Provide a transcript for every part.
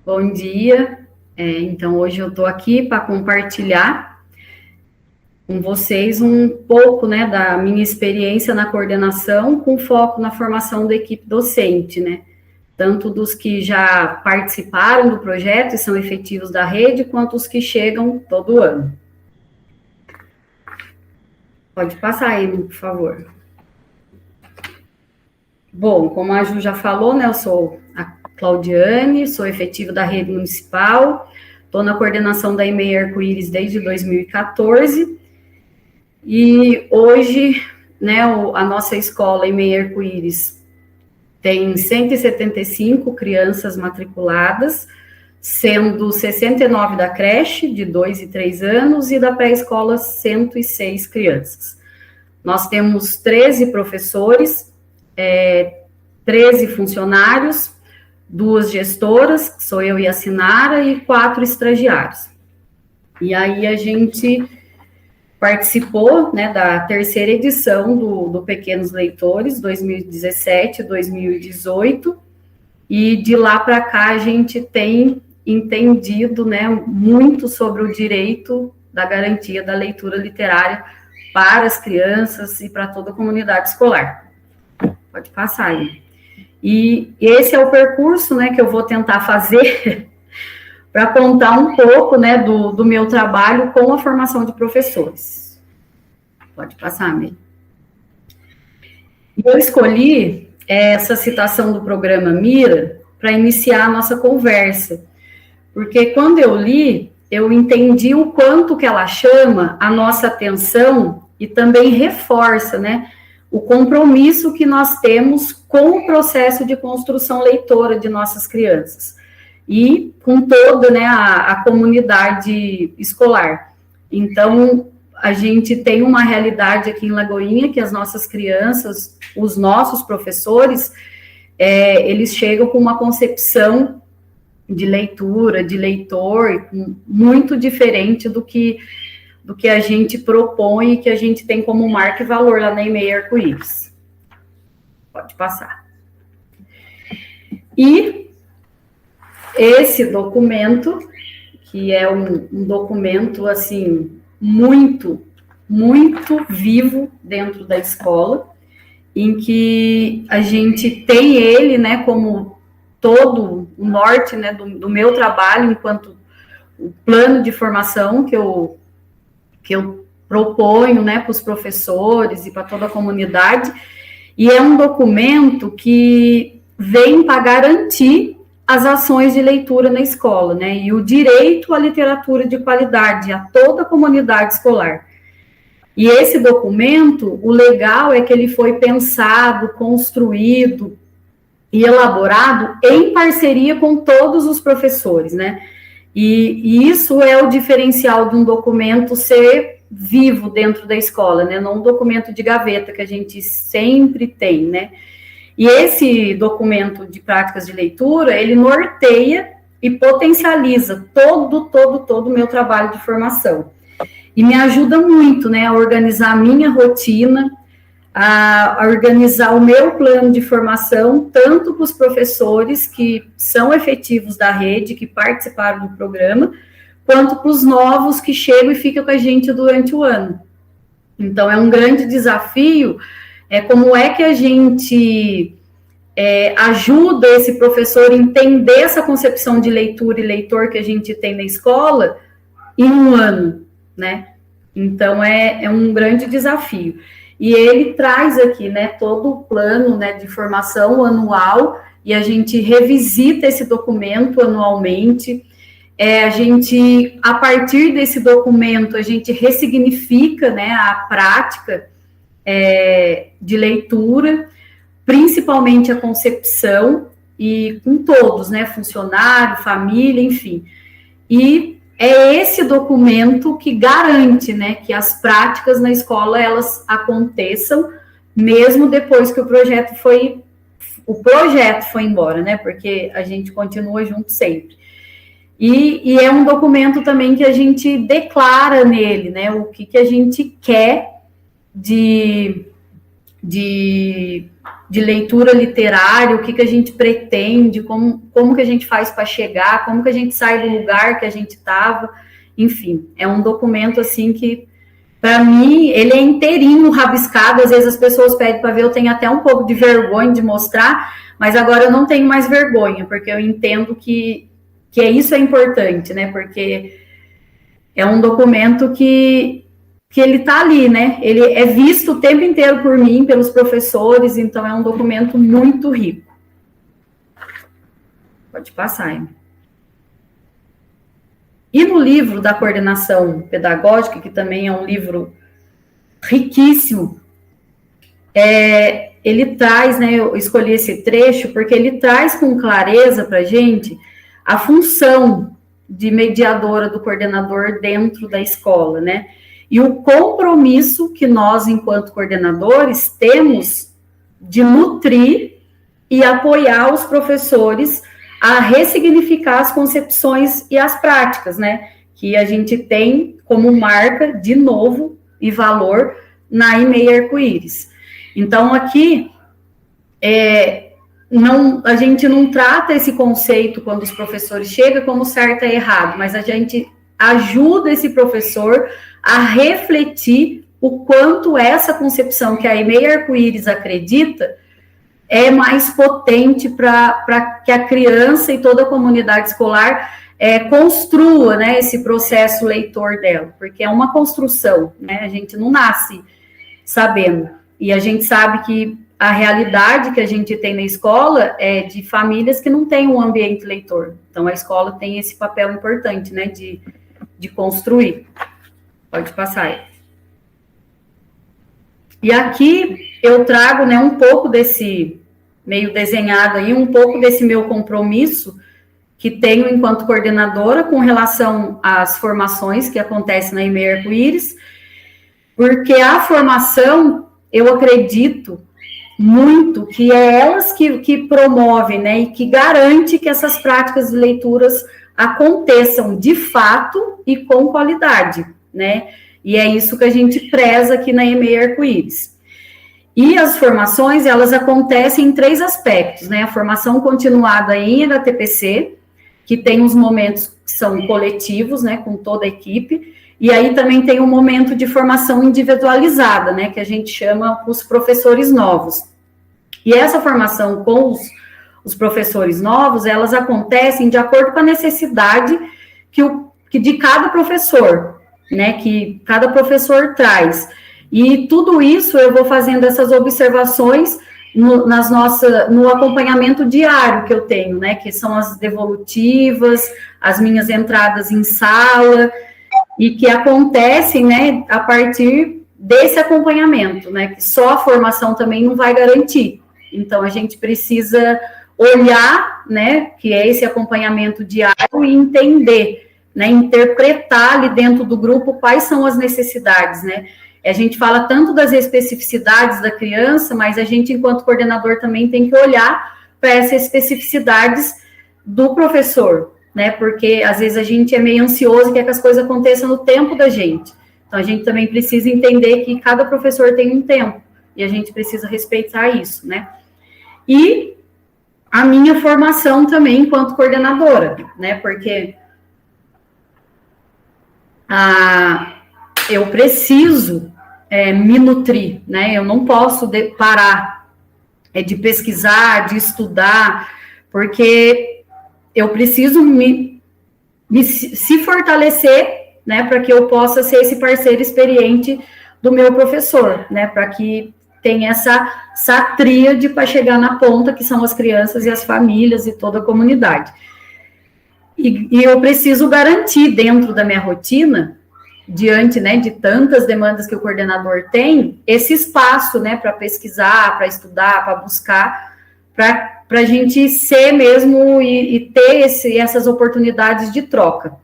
Bom dia. Então, hoje eu estou aqui para compartilhar com vocês um pouco, né, da minha experiência na coordenação, com foco na formação da equipe docente, né? Tanto dos que já participaram do projeto e são efetivos da rede, quanto os que chegam todo ano. Pode passar aí, por favor. Bom, como a Ju já falou, né, eu sou a Claudiane, sou efetiva da rede municipal, estou na coordenação da EMEI Arco-Íris desde 2014, e hoje, né, a nossa escola EMEI Arco-Íris tem 175 crianças matriculadas, sendo 69 da creche, de 2 e 3 anos, e da pré-escola 106 crianças. Nós temos 13 professores, 13 funcionários, 2 gestoras, que sou eu e a Sinara, e 4 estagiários. E aí a gente participou, né, da 3ª edição do Pequenos Leitores, 2017-2018, e de lá para cá a gente tem entendido, né, muito sobre o direito da garantia da leitura literária para as crianças e para toda a comunidade escolar. Pode passar aí. E esse é o percurso, né, que eu vou tentar fazer para contar um pouco, né, do meu trabalho com a formação de professores. Pode passar, Mê. Eu escolhi essa citação do programa Mira para iniciar a nossa conversa, porque quando eu li, eu entendi o quanto que ela chama a nossa atenção e também reforça, né, o compromisso que nós temos com o processo de construção leitora de nossas crianças e com toda, né, a comunidade escolar. Então, a gente tem uma realidade aqui em Lagoinha que as nossas crianças, os nossos professores, eles chegam com uma concepção de leitura, de leitor, muito diferente do que a gente propõe e que a gente tem como marca e valor lá na EMEI Arco-Íris. Pode passar. E esse documento, que é um documento, assim, muito, muito vivo dentro da escola, em que a gente tem ele, né, como todo o norte, né, do meu trabalho, enquanto o plano de formação que eu proponho, né, para os professores e para toda a comunidade, e é um documento que vem para garantir as ações de leitura na escola, né, e o direito à literatura de qualidade a toda a comunidade escolar. E esse documento, o legal é que ele foi pensado, construído e elaborado em parceria com todos os professores, né, e isso é o diferencial de um documento ser vivo dentro da escola, né? Não um documento de gaveta que a gente sempre tem, né? E esse documento de práticas de leitura, ele norteia e potencializa todo o meu trabalho de formação. E me ajuda muito, né, a organizar a minha rotina, a organizar o meu plano de formação, tanto para os professores que são efetivos da rede, que participaram do programa, quanto para os novos que chegam e ficam com a gente durante o ano. Então, é um grande desafio, como é que a gente ajuda esse professor a entender essa concepção de leitura e leitor que a gente tem na escola em um ano, né? Então, é um grande desafio. E ele traz aqui, né, todo o plano, né, de formação anual, e a gente revisita esse documento anualmente. A gente, a partir desse documento, a gente ressignifica, né, a prática de leitura, principalmente a concepção, e com todos, né, funcionário, família, enfim. E é esse documento que garante, né, que as práticas na escola, elas aconteçam, mesmo depois que o projeto foi embora, né, porque a gente continua junto sempre. E é um documento também que a gente declara nele, né, o que a gente quer de de leitura literária, o que a gente pretende, como que a gente faz para chegar, como que a gente sai do lugar que a gente estava, enfim, é um documento, assim, que, para mim, ele é inteirinho, rabiscado, às vezes as pessoas pedem para ver, eu tenho até um pouco de vergonha de mostrar, mas agora eu não tenho mais vergonha, porque eu entendo que isso é importante, né, porque é um documento que ele está ali, né? Ele é visto o tempo inteiro por mim, pelos professores, então é um documento muito rico. Pode passar, hein? E no livro da coordenação pedagógica, que também é um livro riquíssimo, ele traz, né? Eu escolhi esse trecho porque ele traz com clareza para a gente a função de mediadora do coordenador dentro da escola, né? E o compromisso que nós, enquanto coordenadores, temos de nutrir e apoiar os professores a ressignificar as concepções e as práticas, né? Que a gente tem como marca, de novo, e valor na EMEI Arco-Íris. Então, aqui, a gente não trata esse conceito, quando os professores chegam, como certo e errado, mas a gente ajuda esse professor a refletir o quanto essa concepção que a EMEI Arco-Íris acredita é mais potente para que a criança e toda a comunidade escolar construa, né, esse processo leitor dela, porque é uma construção, né, a gente não nasce sabendo, e a gente sabe que a realidade que a gente tem na escola é de famílias que não têm um ambiente leitor, então a escola tem esse papel importante, né, de construir. Pode passar aí. E aqui eu trago, né, um pouco desse, meio desenhado aí, um pouco desse meu compromisso que tenho enquanto coordenadora com relação às formações que acontecem na EMEI Arco-Íris, porque a formação, eu acredito muito que é elas que promovem, né, e que garante que essas práticas de leituras aconteçam de fato e com qualidade, né? E é isso que a gente preza aqui na EMEI Arco-Íris. E as formações, elas acontecem em 3 aspectos, né? A formação continuada em HTPC, que tem os momentos que são coletivos, né, com toda a equipe, e aí também tem um momento de formação individualizada, né, que a gente chama os professores novos. E essa formação com os professores novos, elas acontecem de acordo com a necessidade que de cada professor, né, que cada professor traz. E tudo isso eu vou fazendo essas observações no acompanhamento diário que eu tenho, né, que são as devolutivas, as minhas entradas em sala, e que acontecem, né, a partir desse acompanhamento, né, que só a formação também não vai garantir. Então, a gente precisa olhar, né, que é esse acompanhamento diário e entender, né, interpretar ali dentro do grupo quais são as necessidades, né. A gente fala tanto das especificidades da criança, mas a gente, enquanto coordenador, também tem que olhar para essas especificidades do professor, né, porque às vezes a gente é meio ansioso e quer que as coisas aconteçam no tempo da gente. Então, a gente também precisa entender que cada professor tem um tempo, e a gente precisa respeitar isso, né. E a minha formação também enquanto coordenadora, né, porque eu preciso me nutrir, né, eu não posso parar de pesquisar, de estudar, porque eu preciso se fortalecer, né, para que eu possa ser esse parceiro experiente do meu professor, né, para que tenha essa tríade para chegar na ponta, que são as crianças e as famílias e toda a comunidade. E eu preciso garantir dentro da minha rotina, diante, né, de tantas demandas que o coordenador tem, esse espaço, né, para pesquisar, para estudar, para buscar, para a gente ser mesmo e ter essas oportunidades de troca.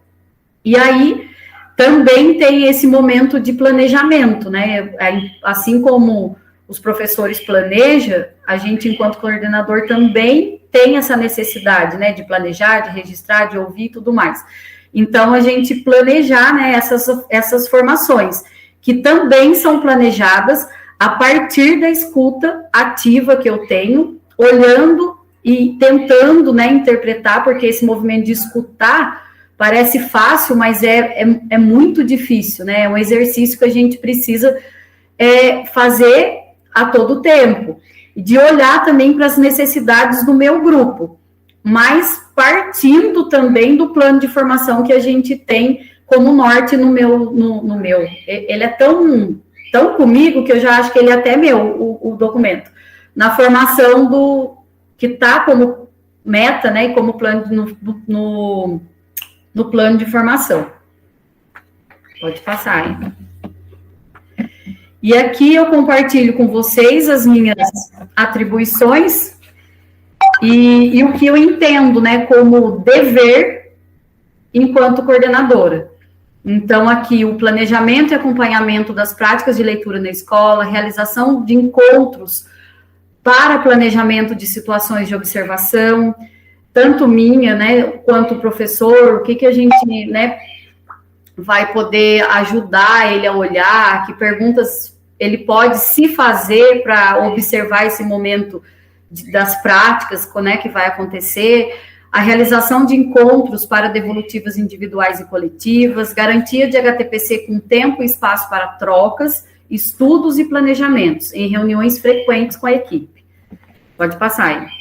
E aí, também tem esse momento de planejamento, né, assim como os professores planejam, a gente, enquanto coordenador, também tem essa necessidade, né, de planejar, de registrar, de ouvir e tudo mais. Então, a gente planejar, né, essas formações, que também são planejadas a partir da escuta ativa que eu tenho, olhando e tentando, né, interpretar, porque esse movimento de escutar parece fácil, mas é muito difícil, né? É um exercício que a gente precisa fazer a todo tempo. E de olhar também para as necessidades do meu grupo, mas partindo também do plano de formação que a gente tem como norte no meu. Ele é tão comigo que eu já acho que ele é até meu, o documento. Na formação que está como meta, né, e como plano no plano de formação. Pode passar, hein? E aqui eu compartilho com vocês as minhas atribuições e o que eu entendo, né, como dever enquanto coordenadora. Então, aqui, o planejamento e acompanhamento das práticas de leitura na escola, realização de encontros para planejamento de situações de observação, tanto minha, né, quanto o professor, o que a gente, né, vai poder ajudar ele a olhar, que perguntas ele pode se fazer para observar esse momento das práticas, né, que vai acontecer, a realização de encontros para devolutivas individuais e coletivas, garantia de HTPC com tempo e espaço para trocas, estudos e planejamentos, em reuniões frequentes com a equipe. Pode passar aí.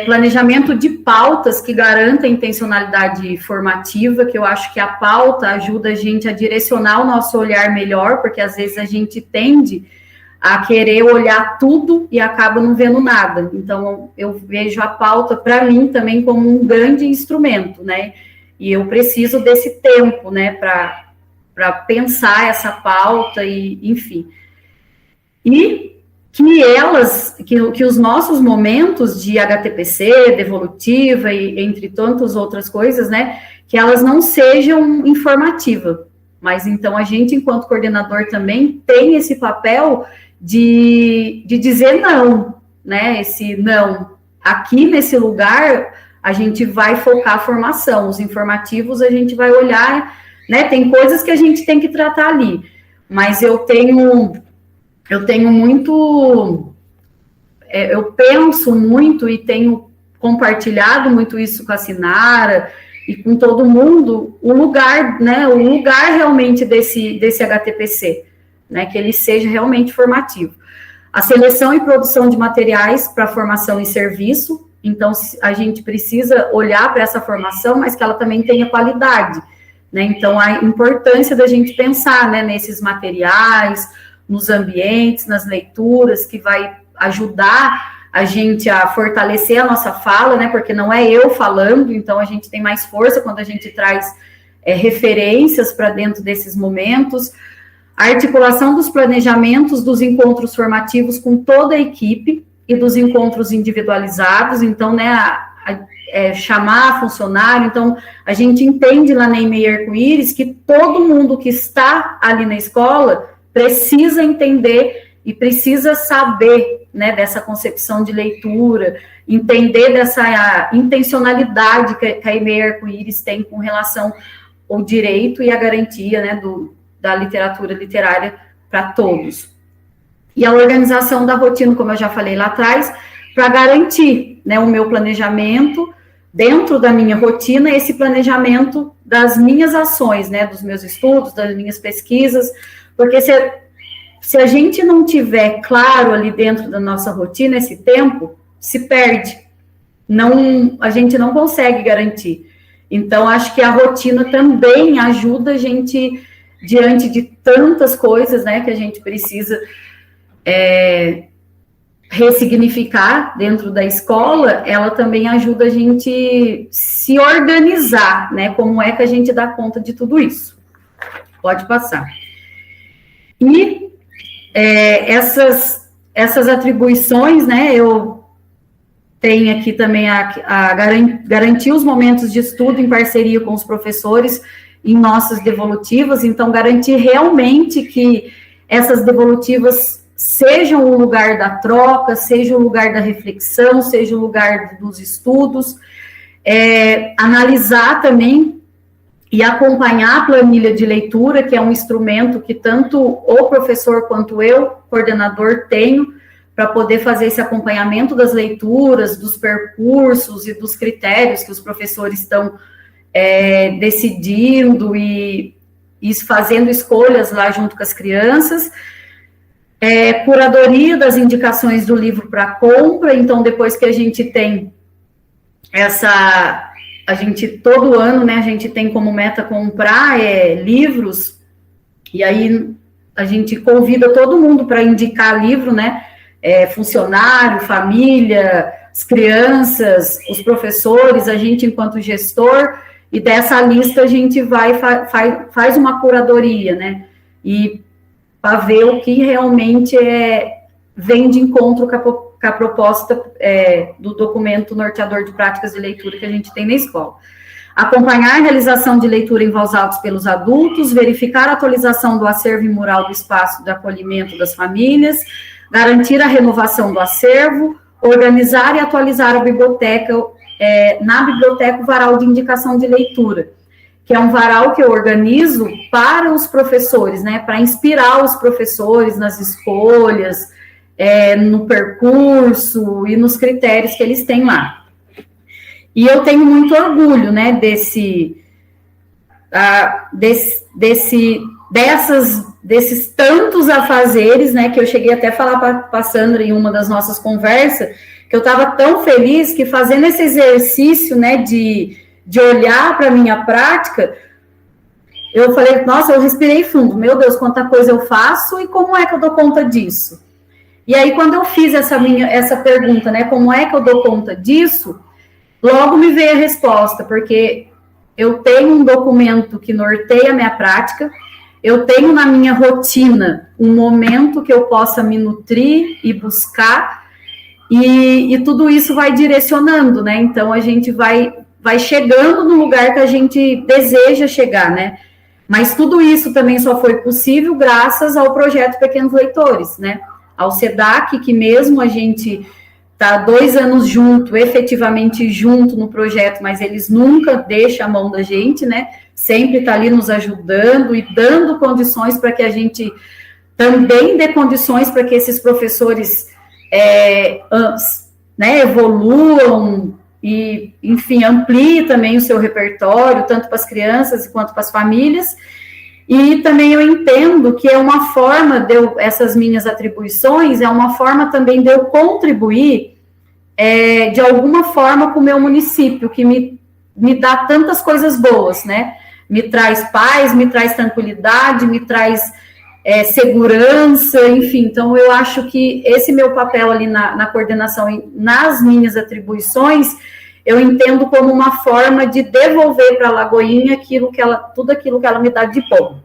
Planejamento de pautas que garanta a intencionalidade formativa, que eu acho que a pauta ajuda a gente a direcionar o nosso olhar melhor, porque às vezes a gente tende a querer olhar tudo e acaba não vendo nada. Então, eu vejo a pauta, para mim, também como um grande instrumento, né? E eu preciso desse tempo, né, para pensar essa pauta e, enfim. E que os nossos momentos de HTPC, devolutiva e entre tantas outras coisas, né, que elas não sejam informativas. Mas, então, a gente, enquanto coordenador, também tem esse papel de dizer não, né, esse não. Aqui, nesse lugar, a gente vai focar a formação, os informativos a gente vai olhar, né, tem coisas que a gente tem que tratar ali, mas eu tenho muito, eu penso muito e tenho compartilhado muito isso com a Sinara e com todo mundo, o lugar realmente desse HTPC, né, que ele seja realmente formativo. A seleção e produção de materiais para formação e serviço, então a gente precisa olhar para essa formação, mas que ela também tenha qualidade, né, então a importância da gente pensar, né, nesses materiais, nos ambientes, nas leituras, que vai ajudar a gente a fortalecer a nossa fala, né, porque não é eu falando, então a gente tem mais força quando a gente traz referências para dentro desses momentos, a articulação dos planejamentos dos encontros formativos com toda a equipe e dos encontros individualizados, então, né, chamar funcionário, então, a gente entende lá na EMEI Arco-Íris que todo mundo que está ali na escola precisa entender e precisa saber, né, dessa concepção de leitura, entender dessa intencionalidade que a EMEI Arco-Íris tem com relação ao direito e a garantia, né, da literatura literária para todos. E a organização da rotina, como eu já falei lá atrás, para garantir, né, o meu planejamento, dentro da minha rotina, esse planejamento das minhas ações, né, dos meus estudos, das minhas pesquisas, porque se a gente não tiver claro ali dentro da nossa rotina, esse tempo se perde, a gente não consegue garantir. Então, acho que a rotina também ajuda a gente, diante de tantas coisas, né, que a gente precisa ressignificar dentro da escola, ela também ajuda a gente se organizar, né, como é que a gente dá conta de tudo isso. Pode passar. E essas atribuições, né, eu tenho aqui também a garantir os momentos de estudo em parceria com os professores em nossas devolutivas, então garantir realmente que essas devolutivas sejam o lugar da troca, seja o lugar da reflexão, seja o lugar dos estudos, analisar também e acompanhar a planilha de leitura, que é um instrumento que tanto o professor quanto eu, coordenador, tenho, para poder fazer esse acompanhamento das leituras, dos percursos e dos critérios que os professores estão decidindo e fazendo escolhas lá junto com as crianças. Curadoria das indicações do livro para compra. Então, depois que a gente tem todo ano, né, a gente tem como meta comprar livros, e aí a gente convida todo mundo para indicar livro, né, funcionário, família, as crianças, os professores, a gente enquanto gestor, e dessa lista a gente faz uma curadoria, né, e para ver o que realmente vem de encontro com a proposta do documento norteador de práticas de leitura que a gente tem na escola. Acompanhar a realização de leitura em voz alta pelos adultos, verificar a atualização do acervo e mural do espaço de acolhimento das famílias, garantir a renovação do acervo, organizar e atualizar a biblioteca, na biblioteca o varal de indicação de leitura, que é um varal que eu organizo para os professores, né, para inspirar os professores nas escolhas, no percurso e nos critérios que eles têm lá. E eu tenho muito orgulho, né, desses tantos afazeres, né, que eu cheguei até a falar para a Sandra em uma das nossas conversas, que eu estava tão feliz que fazendo esse exercício, né, de olhar para a minha prática, eu falei, nossa, eu respirei fundo, meu Deus, quanta coisa eu faço e como é que eu dou conta disso? E aí, quando eu fiz essa pergunta, né, como é que eu dou conta disso, logo me veio a resposta, porque eu tenho um documento que norteia a minha prática, eu tenho na minha rotina um momento que eu possa me nutrir e buscar, e tudo isso vai direcionando, né, então a gente vai chegando no lugar que a gente deseja chegar, né, mas tudo isso também só foi possível graças ao projeto Pequenos Leitores, né, ao SEDAC, que mesmo a gente está 2 anos junto, efetivamente junto no projeto, mas eles nunca deixam a mão da gente, né? Sempre está ali nos ajudando e dando condições para que a gente também dê condições para que esses professores né, evoluam e, enfim, ampliem também o seu repertório, tanto para as crianças quanto para as famílias. E também eu entendo que é uma forma essas minhas atribuições, é uma forma também de eu contribuir de alguma forma com o meu município, que me dá tantas coisas boas, né? Me traz paz, me traz tranquilidade, me traz segurança, enfim. Então, eu acho que esse meu papel ali na coordenação, nas minhas atribuições, eu entendo como uma forma de devolver para a Lagoinha tudo aquilo que ela me dá de bom.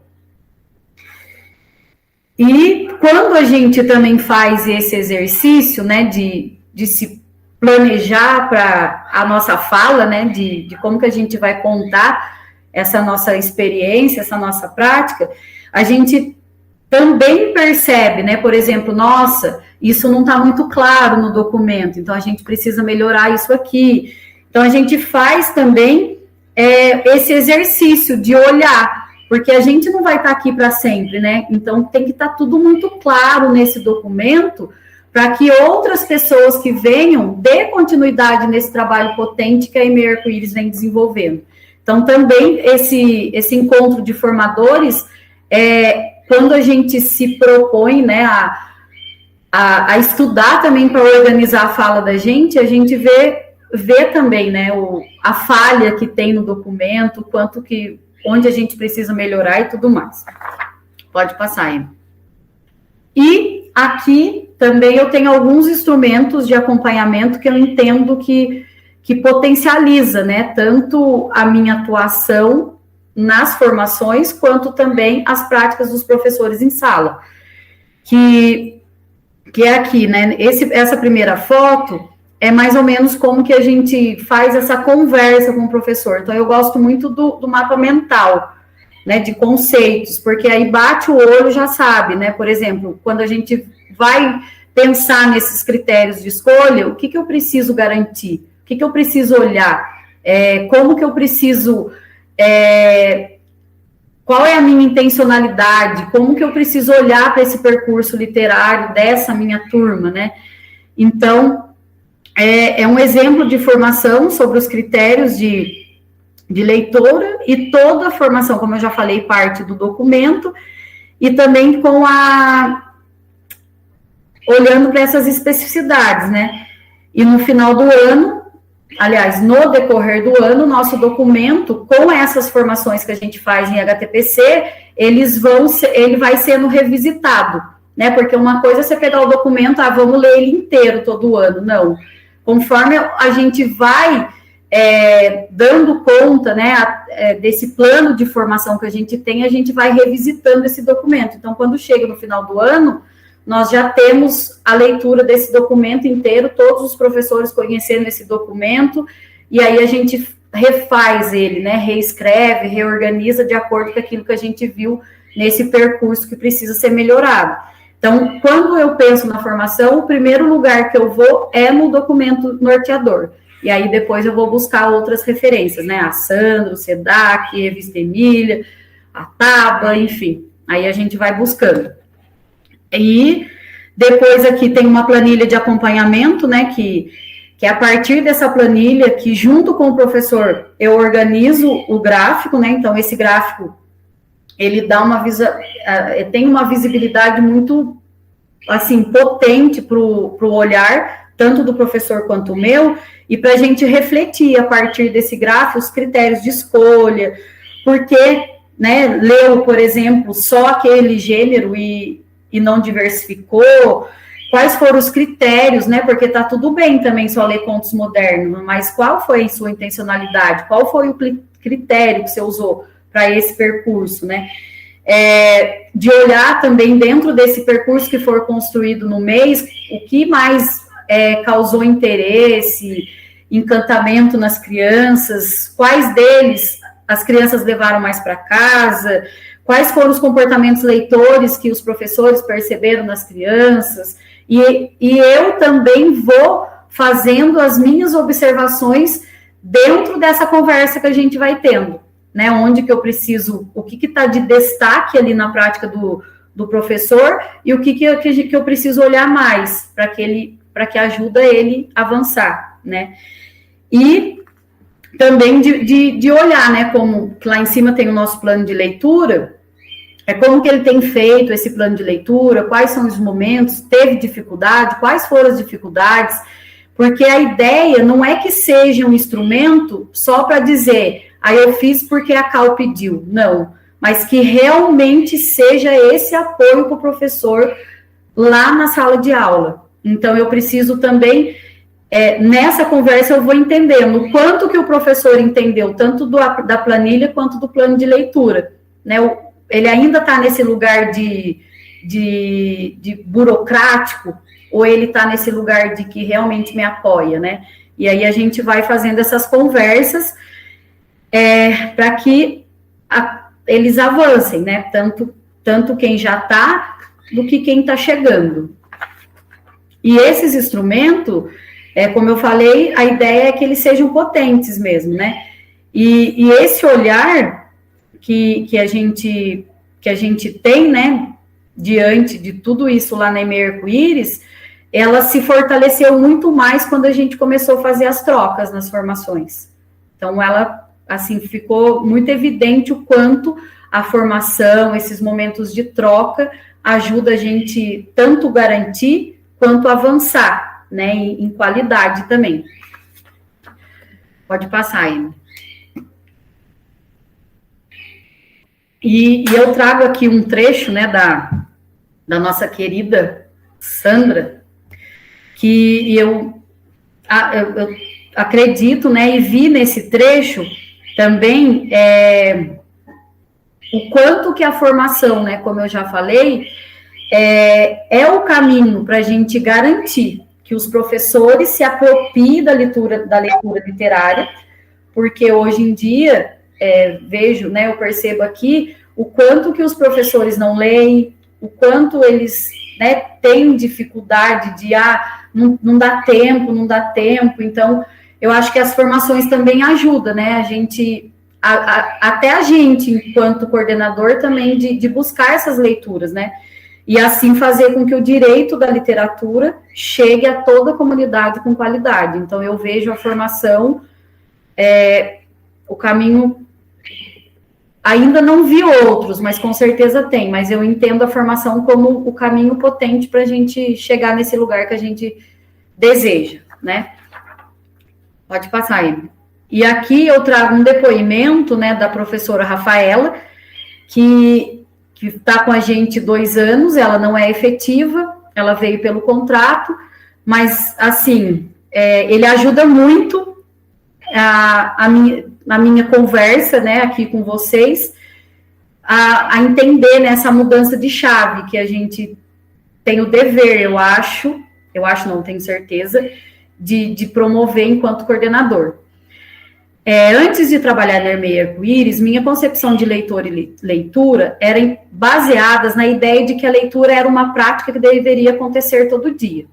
E quando a gente também faz esse exercício, né, de se planejar para a nossa fala, né, de como que a gente vai contar essa nossa experiência, essa nossa prática, a gente também percebe, né, por exemplo, nossa, isso não está muito claro no documento, então a gente precisa melhorar isso aqui. Então, a gente faz também esse exercício de olhar, porque a gente não vai estar aqui para sempre, né? Então, tem que estar tudo muito claro nesse documento para que outras pessoas que venham dê continuidade nesse trabalho potente que a EMEI Arco-Íris vem desenvolvendo. Então, também esse encontro de formadores, quando a gente se propõe, né, a estudar também para organizar a fala da gente, a gente vê também, né, a falha que tem no documento, onde a gente precisa melhorar e tudo mais. Pode passar aí. E aqui também eu tenho alguns instrumentos de acompanhamento que eu entendo que potencializa, né, tanto a minha atuação nas formações, quanto também as práticas dos professores em sala. Que é aqui, né, essa primeira foto é mais ou menos como que a gente faz essa conversa com o professor. Então, eu gosto muito do mapa mental, né, de conceitos, porque aí bate o olho e já sabe, né, por exemplo, quando a gente vai pensar nesses critérios de escolha, o que eu preciso garantir? O que eu preciso olhar? Como que eu preciso qual é a minha intencionalidade, como que eu preciso olhar para esse percurso literário dessa minha turma, né? Então, é um exemplo de formação sobre os critérios de leitura, e toda a formação, como eu já falei, parte do documento, e também olhando para essas especificidades, né? E no final do ano, aliás, no decorrer do ano, nosso documento, com essas formações que a gente faz em HTPC, ele vai sendo revisitado, né? Porque uma coisa é você pegar o documento, vamos ler ele inteiro todo ano. Não. Conforme a gente vai dando conta, né, desse plano de formação que a gente tem, a gente vai revisitando esse documento. Então, quando chega no final do ano, nós já temos a leitura desse documento inteiro, todos os professores conhecendo esse documento, e aí a gente refaz ele, né, reescreve, reorganiza de acordo com aquilo que a gente viu nesse percurso que precisa ser melhorado. Então, quando eu penso na formação, o primeiro lugar que eu vou é no documento norteador. E aí depois eu vou buscar outras referências, né? A Sandro, o SEDAC, Revista Emília, a TABA, enfim. Aí a gente vai buscando. E depois aqui tem uma planilha de acompanhamento, né? Que é a partir dessa planilha que, junto com o professor, eu organizo o gráfico, né? Então, esse gráfico, ele dá tem uma visibilidade muito, assim, potente para o olhar, tanto do professor quanto o meu, e para a gente refletir, a partir desse gráfico, os critérios de escolha, porque, né, leu, por exemplo, só aquele gênero e não diversificou, quais foram os critérios, né, porque tá tudo bem também só ler contos modernos, mas qual foi a sua intencionalidade, qual foi o critério que você usou para esse percurso, né, de olhar também dentro desse percurso que for construído no mês, o que mais causou interesse, encantamento nas crianças, quais deles as crianças levaram mais para casa, quais foram os comportamentos leitores que os professores perceberam nas crianças, e eu também vou fazendo as minhas observações dentro dessa conversa que a gente vai tendo, né, onde que eu preciso, o que está de destaque ali na prática do professor, e o que eu preciso olhar mais, para que ajuda ele a avançar, né, e também de olhar, né, como lá em cima tem o nosso plano de leitura, como que ele tem feito esse plano de leitura, quais são os momentos, teve dificuldade, quais foram as dificuldades, porque a ideia não é que seja um instrumento só para dizer, eu fiz porque a Cal pediu, não, mas que realmente seja esse apoio para o professor lá na sala de aula. Então, eu preciso também, nessa conversa, eu vou entendendo o quanto que o professor entendeu, tanto da planilha quanto do plano de leitura, né? Ele ainda está nesse lugar de burocrático, ou ele está nesse lugar de que realmente me apoia, né? E aí a gente vai fazendo essas conversas para que eles avancem, né? Tanto quem já está, do que quem está chegando. E esses instrumentos, como eu falei, a ideia é que eles sejam potentes mesmo, né? E esse olhar que a gente tem, né, diante de tudo isso lá na EMEI Arco-Íris, ela se fortaleceu muito mais quando a gente começou a fazer as trocas nas formações. Então, ela, assim, ficou muito evidente o quanto a formação, esses momentos de troca, ajuda a gente tanto garantir quanto avançar, né, em qualidade também. Pode passar aí. E eu trago aqui um trecho, né, da nossa querida Sandra, que eu acredito, né, e vi nesse trecho também o quanto que a formação, né, como eu já falei, é o caminho para a gente garantir que os professores se apropriem da leitura literária, porque hoje em dia, vejo, né, eu percebo aqui, o quanto que os professores não leem, o quanto eles, né, têm dificuldade de, não dá tempo, então, eu acho que as formações também ajudam, né, a gente até a gente, enquanto coordenador, também de buscar essas leituras, né? E assim fazer com que o direito da literatura chegue a toda a comunidade com qualidade. Então, eu vejo a formação, o caminho, ainda não vi outros, mas com certeza tem, mas eu entendo a formação como o caminho potente para a gente chegar nesse lugar que a gente deseja, né? Pode passar, Emily. E aqui eu trago um depoimento, né, da professora Rafaela, que está com a gente 2 anos, ela não é efetiva, ela veio pelo contrato, mas, assim, ele ajuda muito a minha conversa, né, aqui com vocês, a entender nessa mudança de chave, que a gente tem o dever, eu acho, não tenho certeza, de promover enquanto coordenador. Antes de trabalhar na Hermei Arco-Íris, minha concepção de leitor e leitura eram baseadas na ideia de que a leitura era uma prática que deveria acontecer todo dia.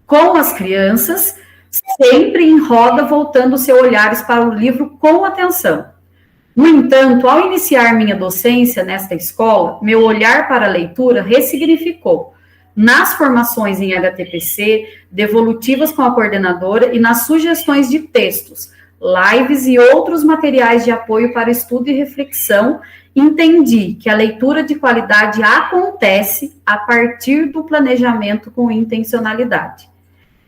Com as crianças, sempre em roda, voltando seus olhares para o livro com atenção. No entanto, ao iniciar minha docência nesta escola, meu olhar para a leitura ressignificou nas formações em HTPC, devolutivas com a coordenadora e nas sugestões de textos, lives e outros materiais de apoio para estudo e reflexão, entendi que a leitura de qualidade acontece a partir do planejamento com intencionalidade.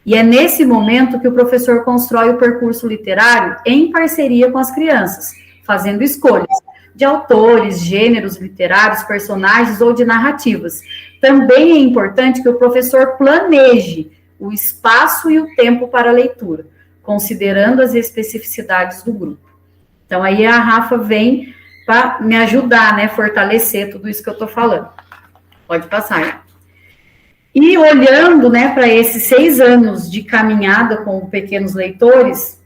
E é nesse momento que o professor constrói o percurso literário em parceria com as crianças, fazendo escolhas de autores, gêneros literários, personagens ou de narrativas. Também é importante que o professor planeje o espaço e o tempo para a leitura, considerando as especificidades do grupo. Então, aí a Rafa vem para me ajudar, né, fortalecer tudo isso que eu estou falando. Pode passar. E olhando, né, para esses 6 anos de caminhada com pequenos leitores,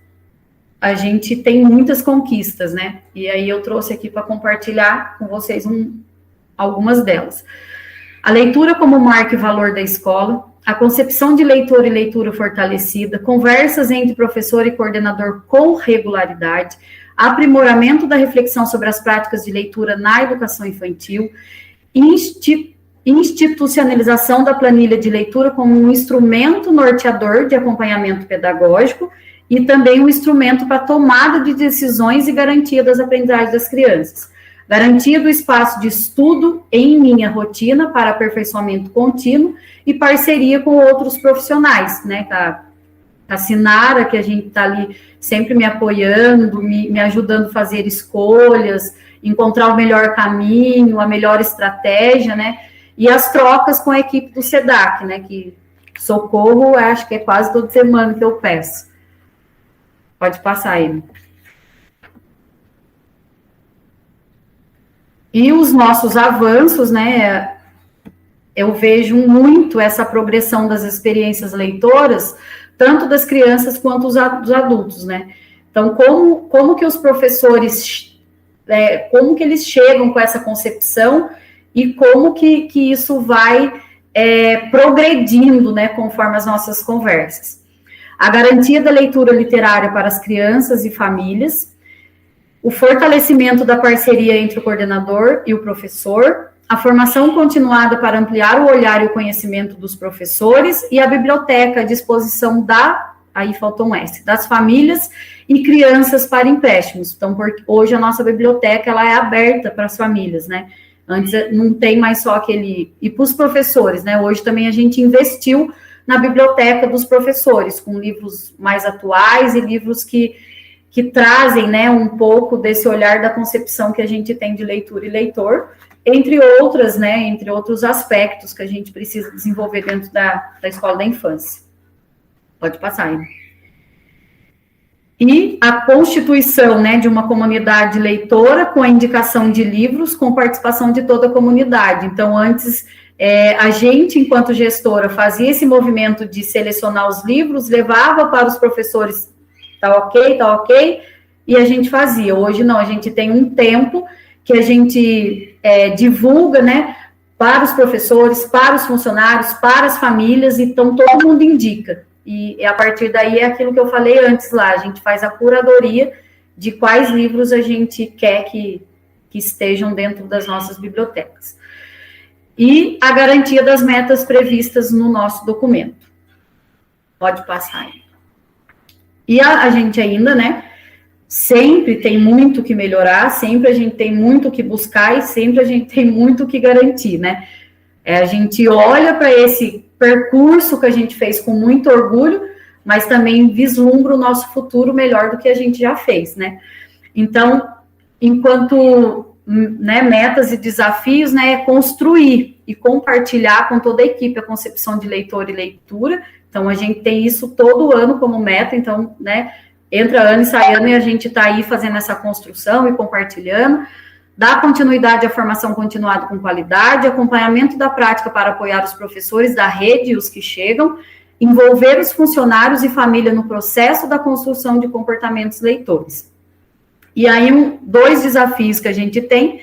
a gente tem muitas conquistas, né? E aí eu trouxe aqui para compartilhar com vocês algumas delas. A leitura como marca e valor da escola, a concepção de leitor e leitura fortalecida, conversas entre professor e coordenador com regularidade, aprimoramento da reflexão sobre as práticas de leitura na educação infantil, institucionalização da planilha de leitura como um instrumento norteador de acompanhamento pedagógico e também um instrumento para tomada de decisões e garantia das aprendizagens das crianças. Garantia do espaço de estudo em minha rotina para aperfeiçoamento contínuo e parceria com outros profissionais, né? A Sinara, que a gente está ali sempre me apoiando, me ajudando a fazer escolhas, encontrar o melhor caminho, a melhor estratégia, né? E as trocas com a equipe do SEDAC, né? Que socorro, acho que é quase toda semana que eu peço. Pode passar aí. E os nossos avanços, né, eu vejo muito essa progressão das experiências leitoras, tanto das crianças quanto dos adultos, né? Então, como que os professores, como que eles chegam com essa concepção e como que isso vai progredindo, né, conforme as nossas conversas. A garantia da leitura literária para as crianças e famílias, o fortalecimento da parceria entre o coordenador e o professor, a formação continuada para ampliar o olhar e o conhecimento dos professores e a biblioteca à disposição aí faltou um S, das famílias e crianças para empréstimos. Então, hoje a nossa biblioteca ela é aberta para as famílias, né? Antes não tem mais só aquele... E para os professores, né? Hoje também a gente investiu na biblioteca dos professores, com livros mais atuais e livros que trazem, né, um pouco desse olhar da concepção que a gente tem de leitura e leitor, entre outros aspectos que a gente precisa desenvolver dentro da escola da infância. Pode passar aí. E a constituição, né, de uma comunidade leitora com a indicação de livros com participação de toda a comunidade. Então, antes, a gente, enquanto gestora, fazia esse movimento de selecionar os livros, levava para os professores, tá ok, e a gente fazia. Hoje não, a gente tem um tempo que a gente divulga, né, para os professores, para os funcionários, para as famílias, então todo mundo indica. E a partir daí é aquilo que eu falei antes lá, a gente faz a curadoria de quais livros a gente quer que estejam dentro das nossas bibliotecas. E a garantia das metas previstas no nosso documento. Pode passar aí. E a gente ainda, né, sempre tem muito que melhorar, sempre a gente tem muito que buscar e sempre a gente tem muito que garantir, né? A gente olha para esse percurso que a gente fez com muito orgulho, mas também vislumbra o nosso futuro melhor do que a gente já fez, né? Então, enquanto, né, metas e desafios, né, é construir e compartilhar com toda a equipe a concepção de leitor e leitura. Então, a gente tem isso todo ano como meta, então, né, entra ano e sai ano e a gente está aí fazendo essa construção e compartilhando. Dar continuidade à formação continuada com qualidade, acompanhamento da prática para apoiar os professores da rede e os que chegam, envolver os funcionários e família no processo da construção de comportamentos leitores. E aí, 2 desafios que a gente tem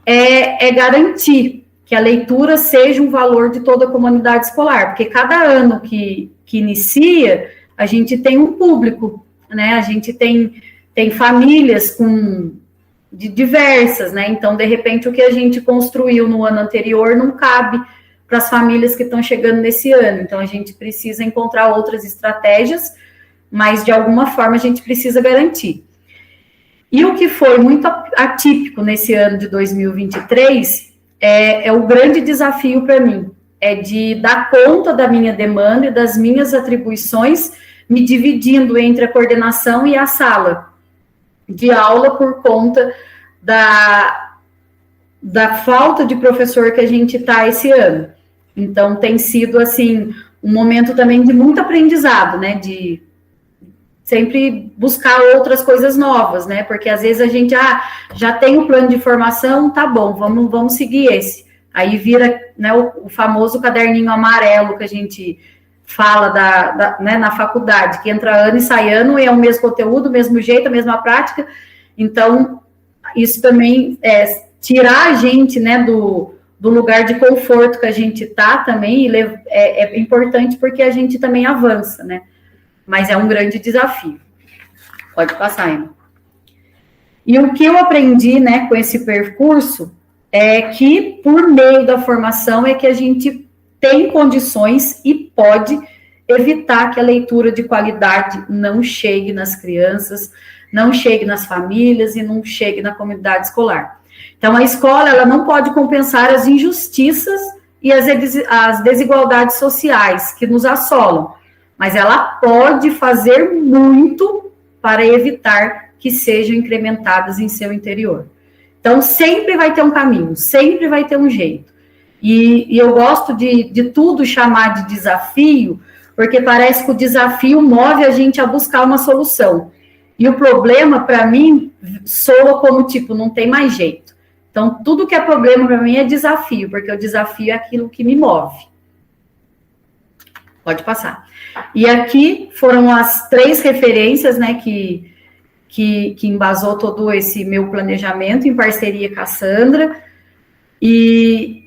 é garantir que a leitura seja um valor de toda a comunidade escolar, porque cada ano que inicia, a gente tem um público, né? A gente tem famílias de diversas, né? Então, de repente, o que a gente construiu no ano anterior não cabe para as famílias que estão chegando nesse ano. Então, a gente precisa encontrar outras estratégias, mas, de alguma forma, a gente precisa garantir. E o que foi muito atípico nesse ano de 2023 é o grande desafio para mim, é de dar conta da minha demanda e das minhas atribuições, me dividindo entre a coordenação e a sala de aula por conta da falta de professor que a gente está esse ano. Então, tem sido, assim, um momento também de muito aprendizado, né, de sempre buscar outras coisas novas, né, porque às vezes a gente, já tem o plano de formação, tá bom, vamos seguir esse. Aí vira, né, o famoso caderninho amarelo que a gente fala né, na faculdade, que entra ano e sai ano, e é o mesmo conteúdo, o mesmo jeito, a mesma prática. Então, isso também tirar a gente, né, do lugar de conforto que a gente está também, é importante porque a gente também avança, né? Mas é um grande desafio. Pode passar, Emma. E o que eu aprendi, né, com esse percurso é que, por meio da formação, é que a gente tem condições e pode evitar que a leitura de qualidade não chegue nas crianças, não chegue nas famílias e não chegue na comunidade escolar. Então, a escola, ela não pode compensar as injustiças e as desigualdades sociais que nos assolam, mas ela pode fazer muito para evitar que sejam incrementadas em seu interior. Então, sempre vai ter um caminho, sempre vai ter um jeito. E eu gosto de tudo chamar de desafio, porque parece que o desafio move a gente a buscar uma solução. E o problema, para mim, soa como, tipo, não tem mais jeito. Então, tudo que é problema para mim é desafio, porque o desafio é aquilo que me move. Pode passar. E aqui foram as 3 referências, né, que embasou todo esse meu planejamento em parceria com a Sandra e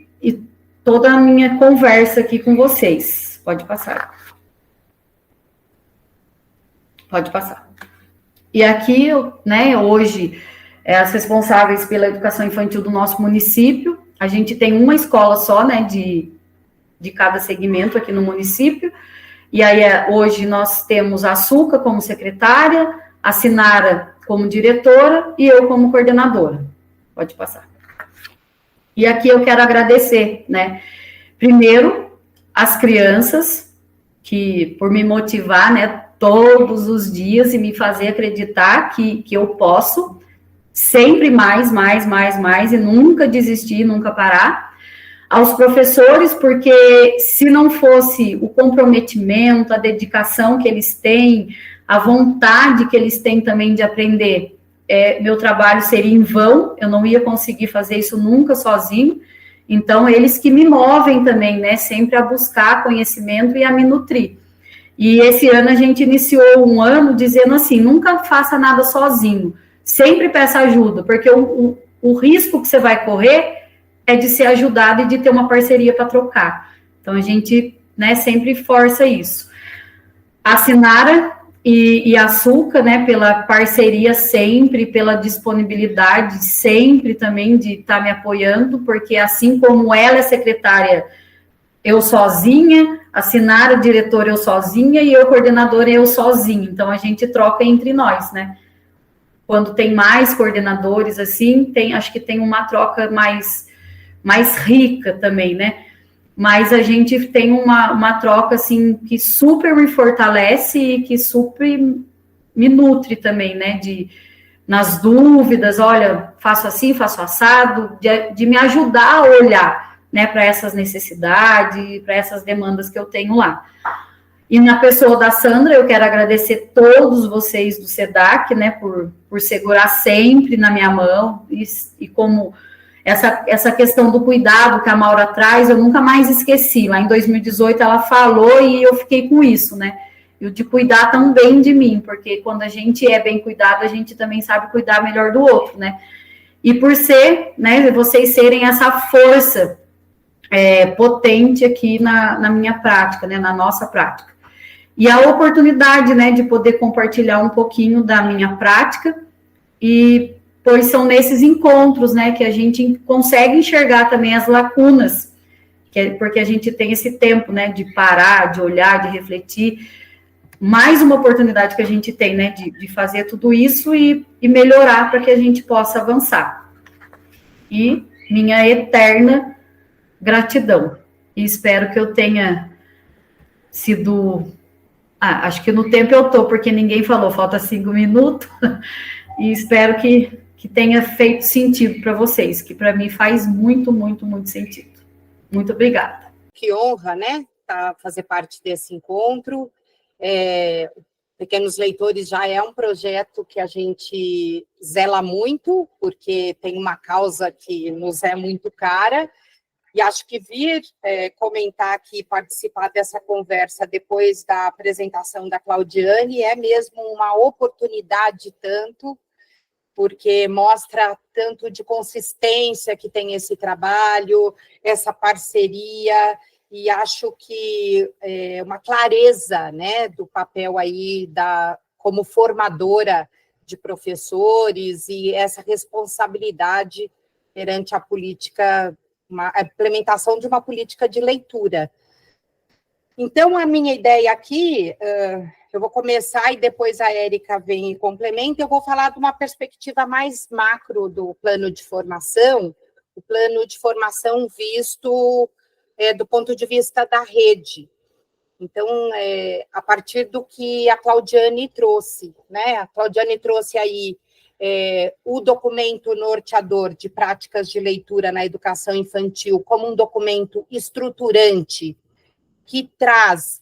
toda a minha conversa aqui com vocês. Pode passar. Pode passar. E aqui, né, hoje, as responsáveis pela educação infantil do nosso município, a gente tem uma escola só, né, de cada segmento aqui no município, e aí hoje nós temos a Suca como secretária, a Sinara como diretora e eu como coordenadora. Pode passar. E aqui eu quero agradecer, né, primeiro, as crianças, que por me motivar, né, todos os dias e me fazer acreditar que eu posso, sempre mais, e nunca desistir, nunca parar. Aos professores, porque se não fosse o comprometimento, a dedicação que eles têm, a vontade que eles têm também de aprender, meu trabalho seria em vão, eu não ia conseguir fazer isso nunca sozinho. Então, eles que me movem também, né, sempre a buscar conhecimento e a me nutrir. E esse ano a gente iniciou um ano dizendo assim, nunca faça nada sozinho, sempre peça ajuda, porque o risco que você vai correr é de ser ajudado e de ter uma parceria para trocar. Então, a gente, né, sempre força isso. A Sinara, e a Suca, né, pela parceria sempre, pela disponibilidade sempre também de estar me apoiando, porque assim como ela é secretária, eu sozinha, assinar o diretor eu sozinha e eu coordenadora eu sozinha, então a gente troca entre nós, né? Quando tem mais coordenadores assim, acho que tem uma troca mais rica também, né? Mas a gente tem uma troca assim que super me fortalece e que super me nutre também, né? Nas dúvidas, olha, faço assim, faço assado, de me ajudar a olhar, né, para essas necessidades, para essas demandas que eu tenho lá. E na pessoa da Sandra, eu quero agradecer todos vocês do SEDAC, né, por segurar sempre na minha mão, e como essa questão do cuidado que a Maura traz, eu nunca mais esqueci. Lá em 2018 ela falou e eu fiquei com isso, né? E o de cuidar também de mim, porque quando a gente é bem cuidado, a gente também sabe cuidar melhor do outro, né? E por ser, né, vocês serem essa força potente aqui na minha prática, né, na nossa prática. E a oportunidade, né, de poder compartilhar um pouquinho da minha prática, e pois são nesses encontros, né, que a gente consegue enxergar também as lacunas, porque a gente tem esse tempo, né, de parar, de olhar, de refletir. Mais uma oportunidade que a gente tem, né, de fazer tudo isso e melhorar para que a gente possa avançar. E minha eterna gratidão. E espero que eu tenha sido... acho que no tempo eu estou, porque ninguém falou, falta 5 minutos. E espero que tenha feito sentido para vocês, que para mim faz muito, muito, muito sentido. Muito obrigada. Que honra, né, fazer parte desse encontro. Pequenos Leitores já é um projeto que a gente zela muito, porque tem uma causa que nos é muito cara, e acho que vir comentar aqui, participar dessa conversa depois da apresentação da Claudiane é mesmo uma oportunidade tanto, porque mostra tanto de consistência que tem esse trabalho, essa parceria, e acho que uma clareza, né, do papel aí como formadora de professores e essa responsabilidade perante a política, a implementação de uma política de leitura. Então, a minha ideia aqui, eu vou começar e depois a Érica vem e complementa, eu vou falar de uma perspectiva mais macro do plano de formação, o plano de formação visto do ponto de vista da rede. Então, a partir do que a Claudiane trouxe, né? A Claudiane trouxe aí o documento norteador de práticas de leitura na educação infantil como um documento estruturante que traz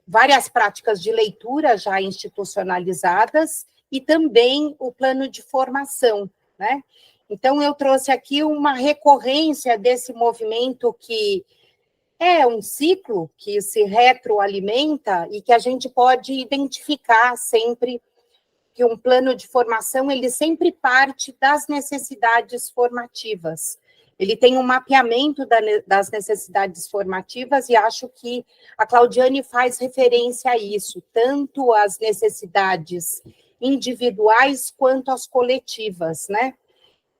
várias práticas de leitura já institucionalizadas e também o plano de formação, né? Então, eu trouxe aqui uma recorrência desse movimento que é um ciclo que se retroalimenta e que a gente pode identificar sempre que um plano de formação, ele sempre parte das necessidades formativas. Ele tem um mapeamento das necessidades formativas e acho que a Claudiane faz referência a isso, tanto as necessidades individuais quanto as coletivas, né?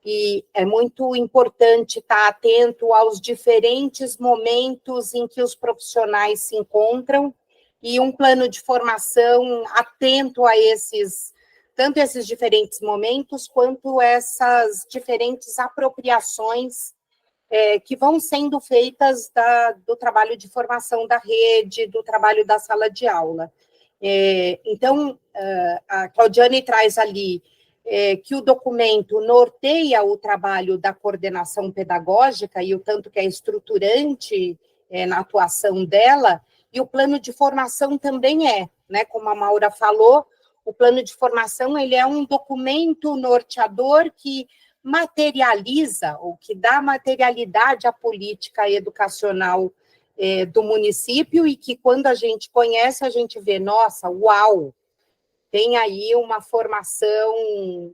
E é muito importante estar atento aos diferentes momentos em que os profissionais se encontram e um plano de formação atento a tanto esses diferentes momentos, quanto essas diferentes apropriações que vão sendo feitas do trabalho de formação da rede, do trabalho da sala de aula. Então, a Claudiane traz ali que o documento norteia o trabalho da coordenação pedagógica e o tanto que é estruturante na atuação dela, e o plano de formação também né, como a Maura falou, o plano de formação ele é um documento norteador que materializa, ou que dá materialidade à política educacional do município, e que quando a gente conhece, a gente vê, nossa, uau, tem aí uma formação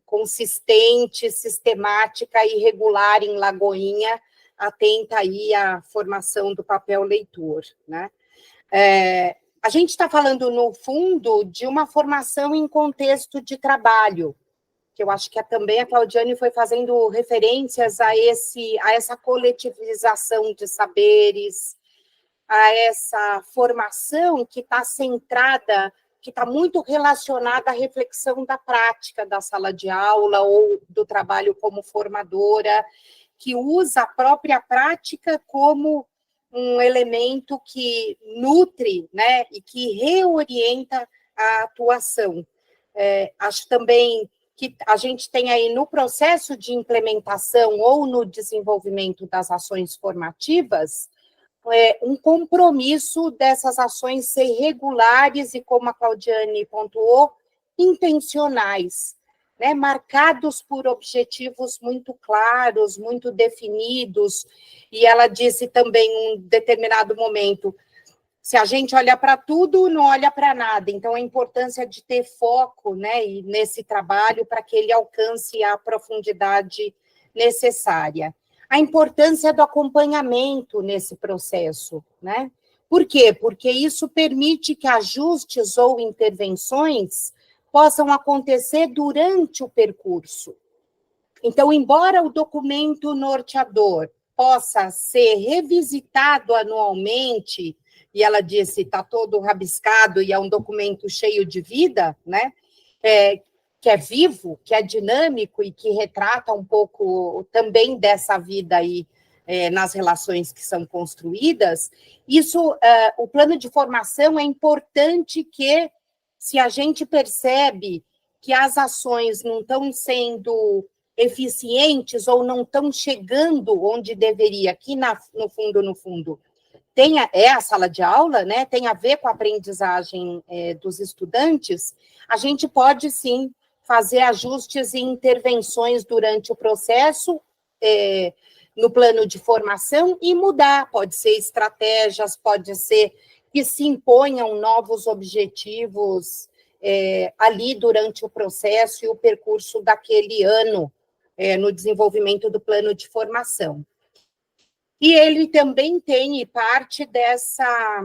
consistente, sistemática e regular em Lagoinha, atenta aí à formação do papel leitor, né? A gente está falando, no fundo, de uma formação em contexto de trabalho, que eu acho que também a Claudiane foi fazendo referências a essa coletivização de saberes, a essa formação que está centrada, que está muito relacionada à reflexão da prática da sala de aula ou do trabalho como formadora, que usa a própria prática como um elemento que nutre, né, e que reorienta a atuação. Acho também que a gente tem aí no processo de implementação ou no desenvolvimento das ações formativas, um compromisso dessas ações ser regulares e, como a Claudiane pontuou, intencionais, né, marcados por objetivos muito claros, muito definidos, e ela disse também em um determinado momento, se a gente olha para tudo, não olha para nada, então a importância de ter foco, né, nesse trabalho para que ele alcance a profundidade necessária. A importância do acompanhamento nesse processo, né? Por quê? Porque isso permite que ajustes ou intervenções possam acontecer durante o percurso. Então, embora o documento norteador possa ser revisitado anualmente, e ela disse, está todo rabiscado e é um documento cheio de vida, né? Que é vivo, que é dinâmico e que retrata um pouco também dessa vida aí nas relações que são construídas, isso, o plano de formação é importante que, se a gente percebe que as ações não estão sendo eficientes ou não estão chegando onde deveria, aqui no fundo, é a sala de aula, né, tem a ver com a aprendizagem dos estudantes, a gente pode, sim, fazer ajustes e intervenções durante o processo, no plano de formação, e mudar, pode ser estratégias, pode ser que se imponham novos objetivos ali durante o processo e o percurso daquele ano, no desenvolvimento do plano de formação. E ele também tem parte dessa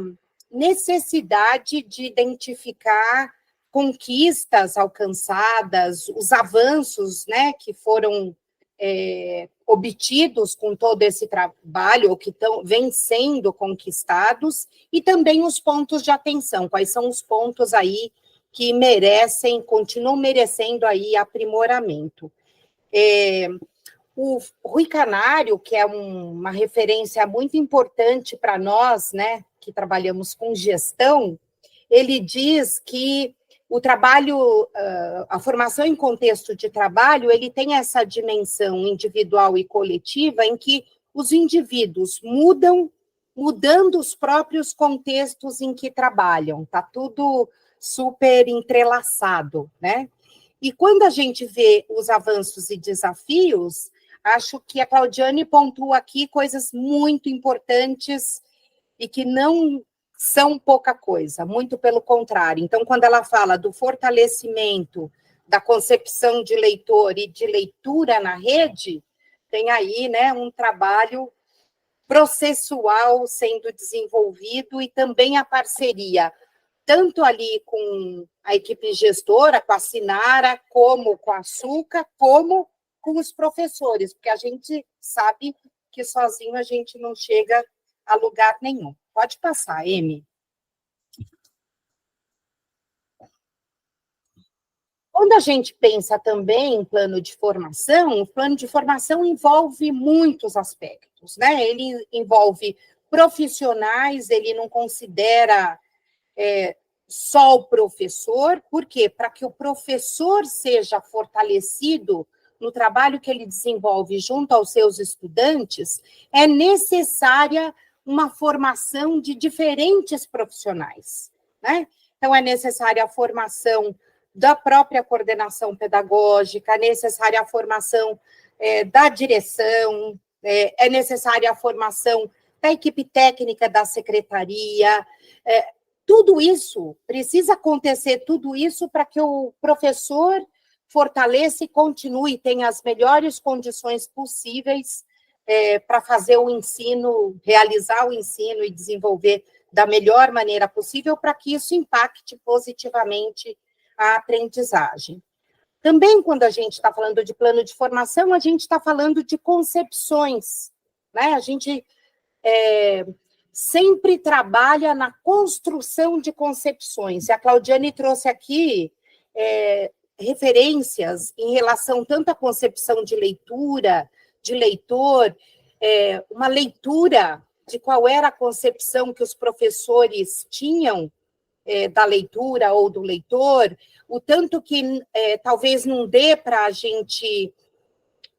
necessidade de identificar conquistas alcançadas, os avanços, né, que foram obtidos com todo esse trabalho, ou que vêm sendo conquistados, e também os pontos de atenção, quais são os pontos aí que continuam merecendo aí aprimoramento. O Rui Canário, que é uma referência muito importante para nós, né, que trabalhamos com gestão, ele diz que o trabalho, a formação em contexto de trabalho, ele tem essa dimensão individual e coletiva em que os indivíduos mudando os próprios contextos em que trabalham, está tudo super entrelaçado, né? E quando a gente vê os avanços e desafios, acho que a Claudiane pontua aqui coisas muito importantes e que não são pouca coisa, muito pelo contrário. Então, quando ela fala do fortalecimento da concepção de leitor e de leitura na rede, tem aí, né, um trabalho processual sendo desenvolvido e também a parceria, tanto ali com a equipe gestora, com a Sinara, como com a Suca, como com os professores, porque a gente sabe que sozinho a gente não chega a lugar nenhum. Pode passar, Emi. Quando a gente pensa também em plano de formação, o plano de formação envolve muitos aspectos, né? Ele envolve profissionais, ele não considera só o professor, por quê? Para que o professor seja fortalecido no trabalho que ele desenvolve junto aos seus estudantes, é necessária uma formação de diferentes profissionais, né? Então, é necessária a formação da própria coordenação pedagógica, é necessária a formação da direção, é necessária a formação da equipe técnica da secretaria, tudo isso, precisa acontecer tudo isso para que o professor fortaleça e continue, tenha as melhores condições possíveis para fazer o ensino, realizar o ensino e desenvolver da melhor maneira possível para que isso impacte positivamente a aprendizagem. Também, quando a gente está falando de plano de formação, a gente está falando de concepções, né? A gente sempre trabalha na construção de concepções. E a Claudiane trouxe aqui referências em relação tanto à concepção de leitura, de leitor, uma leitura de qual era a concepção que os professores tinham da leitura ou do leitor, o tanto que talvez não dê para a gente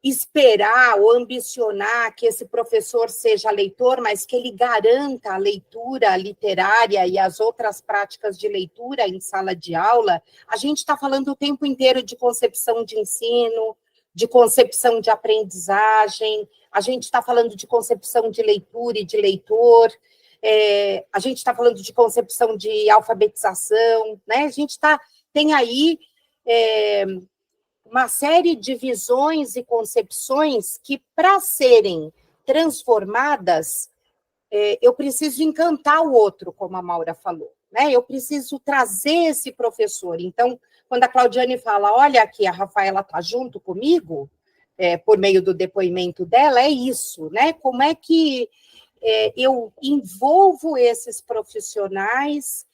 esperar ou ambicionar que esse professor seja leitor, mas que ele garanta a leitura literária e as outras práticas de leitura em sala de aula. A gente está falando o tempo inteiro de concepção de ensino, de concepção de aprendizagem, a gente está falando de concepção de leitura e de leitor, a gente está falando de concepção de alfabetização, né? A gente tem aí uma série de visões e concepções que, para serem transformadas, eu preciso encantar o outro, como a Maura falou, né? Eu preciso trazer esse professor. Então, quando a Claudiane fala, olha aqui, a Rafaela está junto comigo, por meio do depoimento dela, é isso, né? Como é que eu envolvo esses profissionais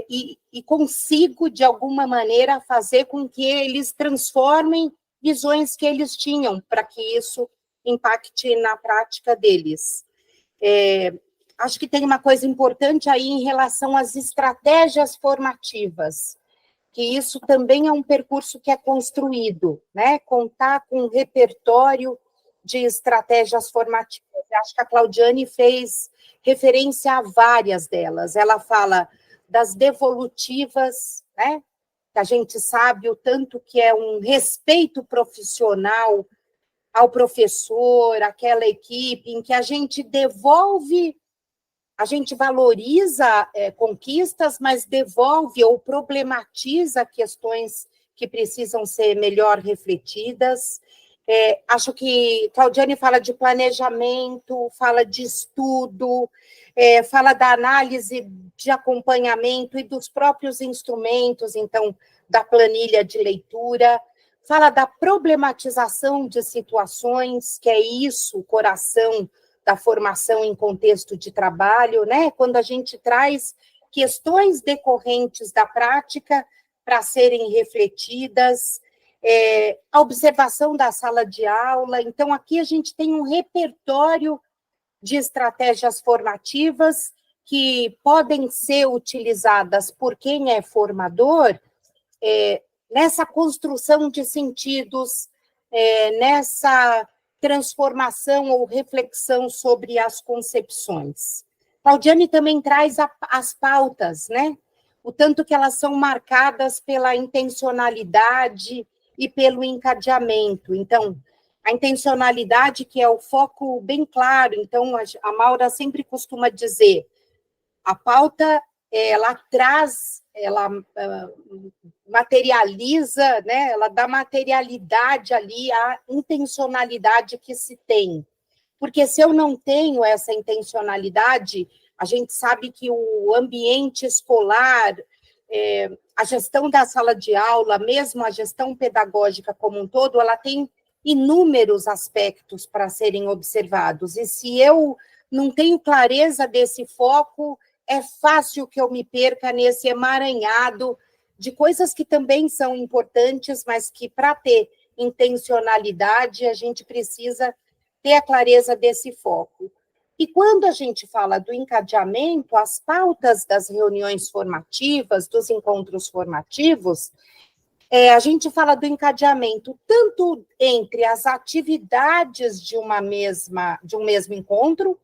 e consigo, de alguma maneira, fazer com que eles transformem visões que eles tinham, para que isso impacte na prática deles. Acho que tem uma coisa importante aí em relação às estratégias formativas, que isso também é um percurso que é construído, né? Contar com um repertório de estratégias formativas. Eu acho que a Claudiane fez referência a várias delas. Ela fala das devolutivas, né? Que a gente sabe o tanto que é um respeito profissional ao professor, àquela equipe, em que a gente devolve, a gente valoriza conquistas, mas devolve ou problematiza questões que precisam ser melhor refletidas. Acho que Claudiane fala de planejamento, fala de estudo, fala da análise de acompanhamento e dos próprios instrumentos, então, da planilha de leitura, fala da problematização de situações, que é isso, o coração da formação em contexto de trabalho, né? Quando a gente traz questões decorrentes da prática para serem refletidas, a observação da sala de aula. Então, aqui a gente tem um repertório de estratégias formativas que podem ser utilizadas por quem é formador nessa construção de sentidos, nessa transformação ou reflexão sobre as concepções. Claudiane também traz as pautas, né? O tanto que elas são marcadas pela intencionalidade e pelo encadeamento. Então, a intencionalidade, que é o foco bem claro, então, a Maura sempre costuma dizer, a pauta, ela traz, ela materializa, né? Ela dá materialidade ali à intencionalidade que se tem. Porque se eu não tenho essa intencionalidade, a gente sabe que o ambiente escolar, a gestão da sala de aula, mesmo a gestão pedagógica como um todo, ela tem inúmeros aspectos para serem observados. E se eu não tenho clareza desse foco, é fácil que eu me perca nesse emaranhado de coisas que também são importantes, mas que, para ter intencionalidade, a gente precisa ter a clareza desse foco. E quando a gente fala do encadeamento, as pautas das reuniões formativas, dos encontros formativos, a gente fala do encadeamento tanto entre as atividades de um mesmo encontro,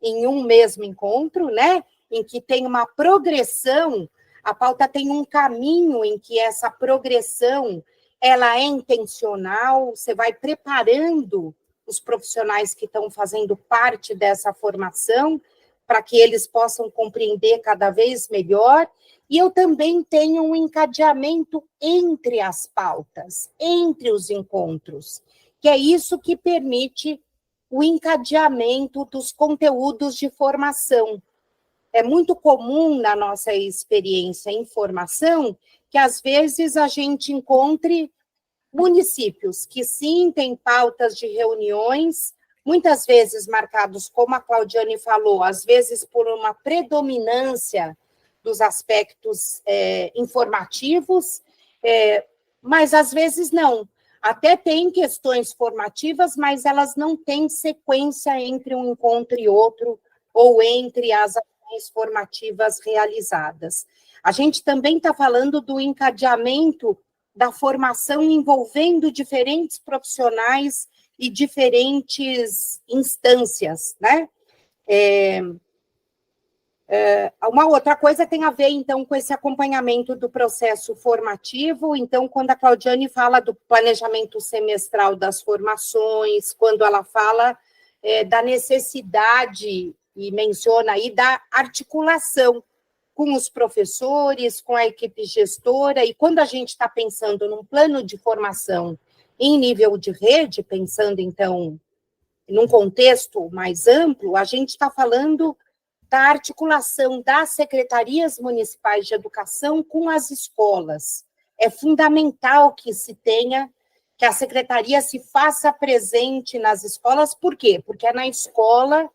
em um mesmo encontro, né? Em que tem uma progressão, a pauta tem um caminho em que essa progressão ela é intencional, você vai preparando os profissionais que estão fazendo parte dessa formação para que eles possam compreender cada vez melhor. E eu também tenho um encadeamento entre as pautas, entre os encontros, que é isso que permite o encadeamento dos conteúdos de formação. é muito comum na nossa experiência em formação que, às vezes, a gente encontre municípios que sim têm pautas de reuniões, muitas vezes marcados, como a Claudiane falou, às vezes por uma predominância dos aspectos informativos, mas às vezes não. Até tem questões formativas, mas elas não têm sequência entre um encontro e outro, ou entre as ações formativas realizadas. A gente também está falando do encadeamento da formação envolvendo diferentes profissionais e diferentes instâncias, né? Uma outra coisa tem a ver, então, com esse acompanhamento do processo formativo. Então, quando a Claudiane fala do planejamento semestral das formações, quando ela fala da necessidade, e menciona aí, da articulação com os professores, com a equipe gestora, e quando a gente está pensando num plano de formação em nível de rede, pensando, então, num contexto mais amplo, a gente está falando da articulação das secretarias municipais de educação com as escolas. É fundamental que se tenha, que a secretaria se faça presente nas escolas. Por quê? Porque é na escola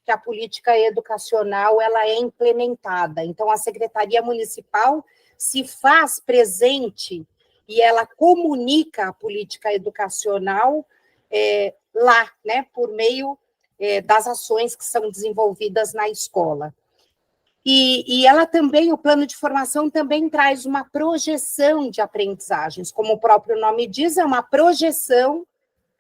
que a política educacional ela é implementada. Então, a Secretaria Municipal se faz presente e ela comunica a política educacional lá, né, por meio das ações que são desenvolvidas na escola. E ela também, o plano de formação também traz uma projeção de aprendizagens, como o próprio nome diz, é uma projeção,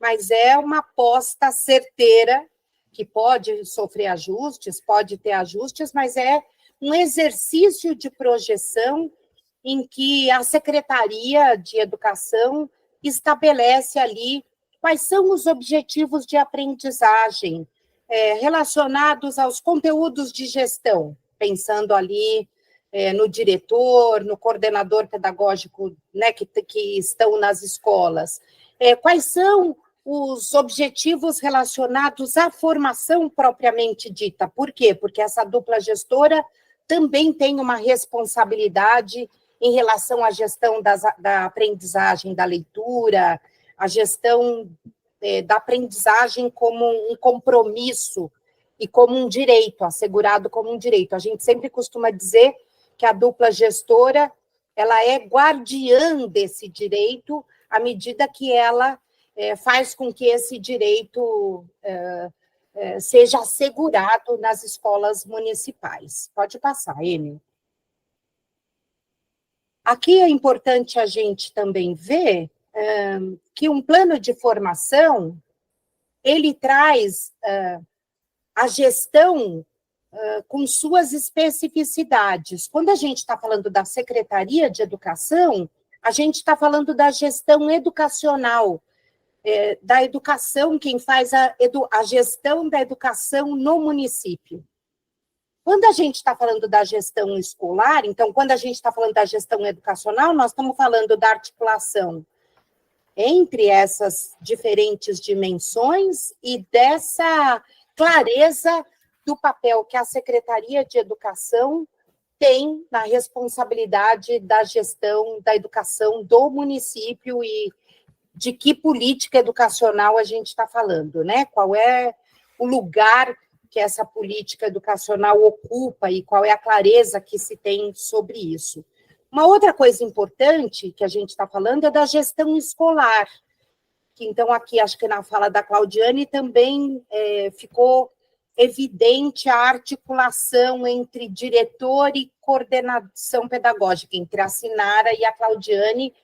mas é uma aposta certeira, que pode sofrer ajustes, pode ter ajustes, mas é um exercício de projeção em que a Secretaria de Educação estabelece ali quais são os objetivos de aprendizagem relacionados aos conteúdos de gestão, pensando ali no diretor, no coordenador pedagógico, né, que estão nas escolas. Quais são os objetivos relacionados à formação propriamente dita. Por quê? Porque essa dupla gestora também tem uma responsabilidade em relação à gestão da aprendizagem da leitura, a gestão da aprendizagem como um compromisso e como um direito, assegurado como um direito. A gente sempre costuma dizer que a dupla gestora ela é guardiã desse direito à medida que ela faz com que esse direito seja assegurado nas escolas municipais. Pode passar, Emily. Aqui é importante a gente também ver que um plano de formação, ele traz a gestão com suas especificidades. Quando a gente está falando da Secretaria de Educação, a gente está falando da gestão educacional, da educação, quem faz a gestão da educação no município. Quando a gente está falando da gestão escolar, então, quando a gente está falando da gestão educacional, nós estamos falando da articulação entre essas diferentes dimensões e dessa clareza do papel que a Secretaria de Educação tem na responsabilidade da gestão da educação do município e de que política educacional a gente está falando, né? Qual é o lugar que essa política educacional ocupa e qual é a clareza que se tem sobre isso. Uma outra coisa importante que a gente está falando é da gestão escolar, que então aqui, acho que na fala da Claudiane também ficou evidente a articulação entre diretor e coordenação pedagógica, entre a Sinara e a Claudiane,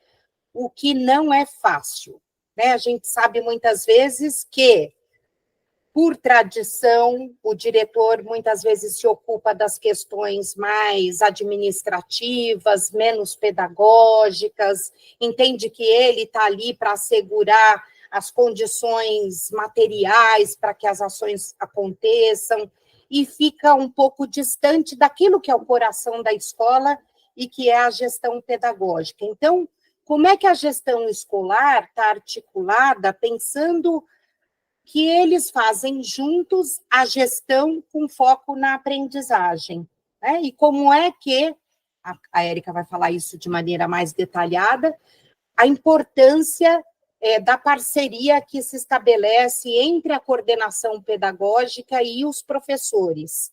o que não é fácil, né? A gente sabe muitas vezes que, por tradição, o diretor muitas vezes se ocupa das questões mais administrativas, menos pedagógicas, entende que ele está ali para assegurar as condições materiais para que as ações aconteçam, e fica um pouco distante daquilo que é o coração da escola e que é a gestão pedagógica. Então, como é que a gestão escolar está articulada pensando que eles fazem juntos a gestão com foco na aprendizagem? né? E como é que, a Érica vai falar isso de maneira mais detalhada, a importância da parceria que se estabelece entre a coordenação pedagógica e os professores.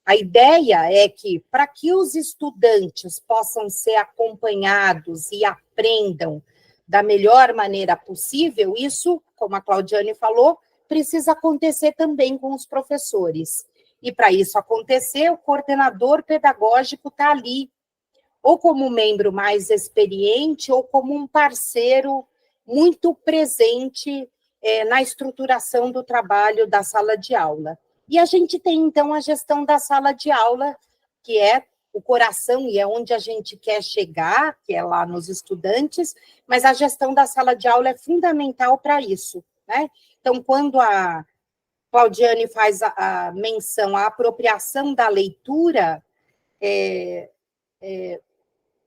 A ideia é que, para que os estudantes possam ser acompanhados e aprendam da melhor maneira possível, isso, como a Claudiane falou, precisa acontecer também com os professores. E, para isso acontecer, o coordenador pedagógico está ali, ou como membro mais experiente, ou como um parceiro muito presente na estruturação do trabalho da sala de aula. E a gente tem, então, a gestão da sala de aula, que é o coração e é onde a gente quer chegar, que é lá nos estudantes, mas a gestão da sala de aula é fundamental para isso, né? Então, quando a Claudiane faz a menção à apropriação da leitura,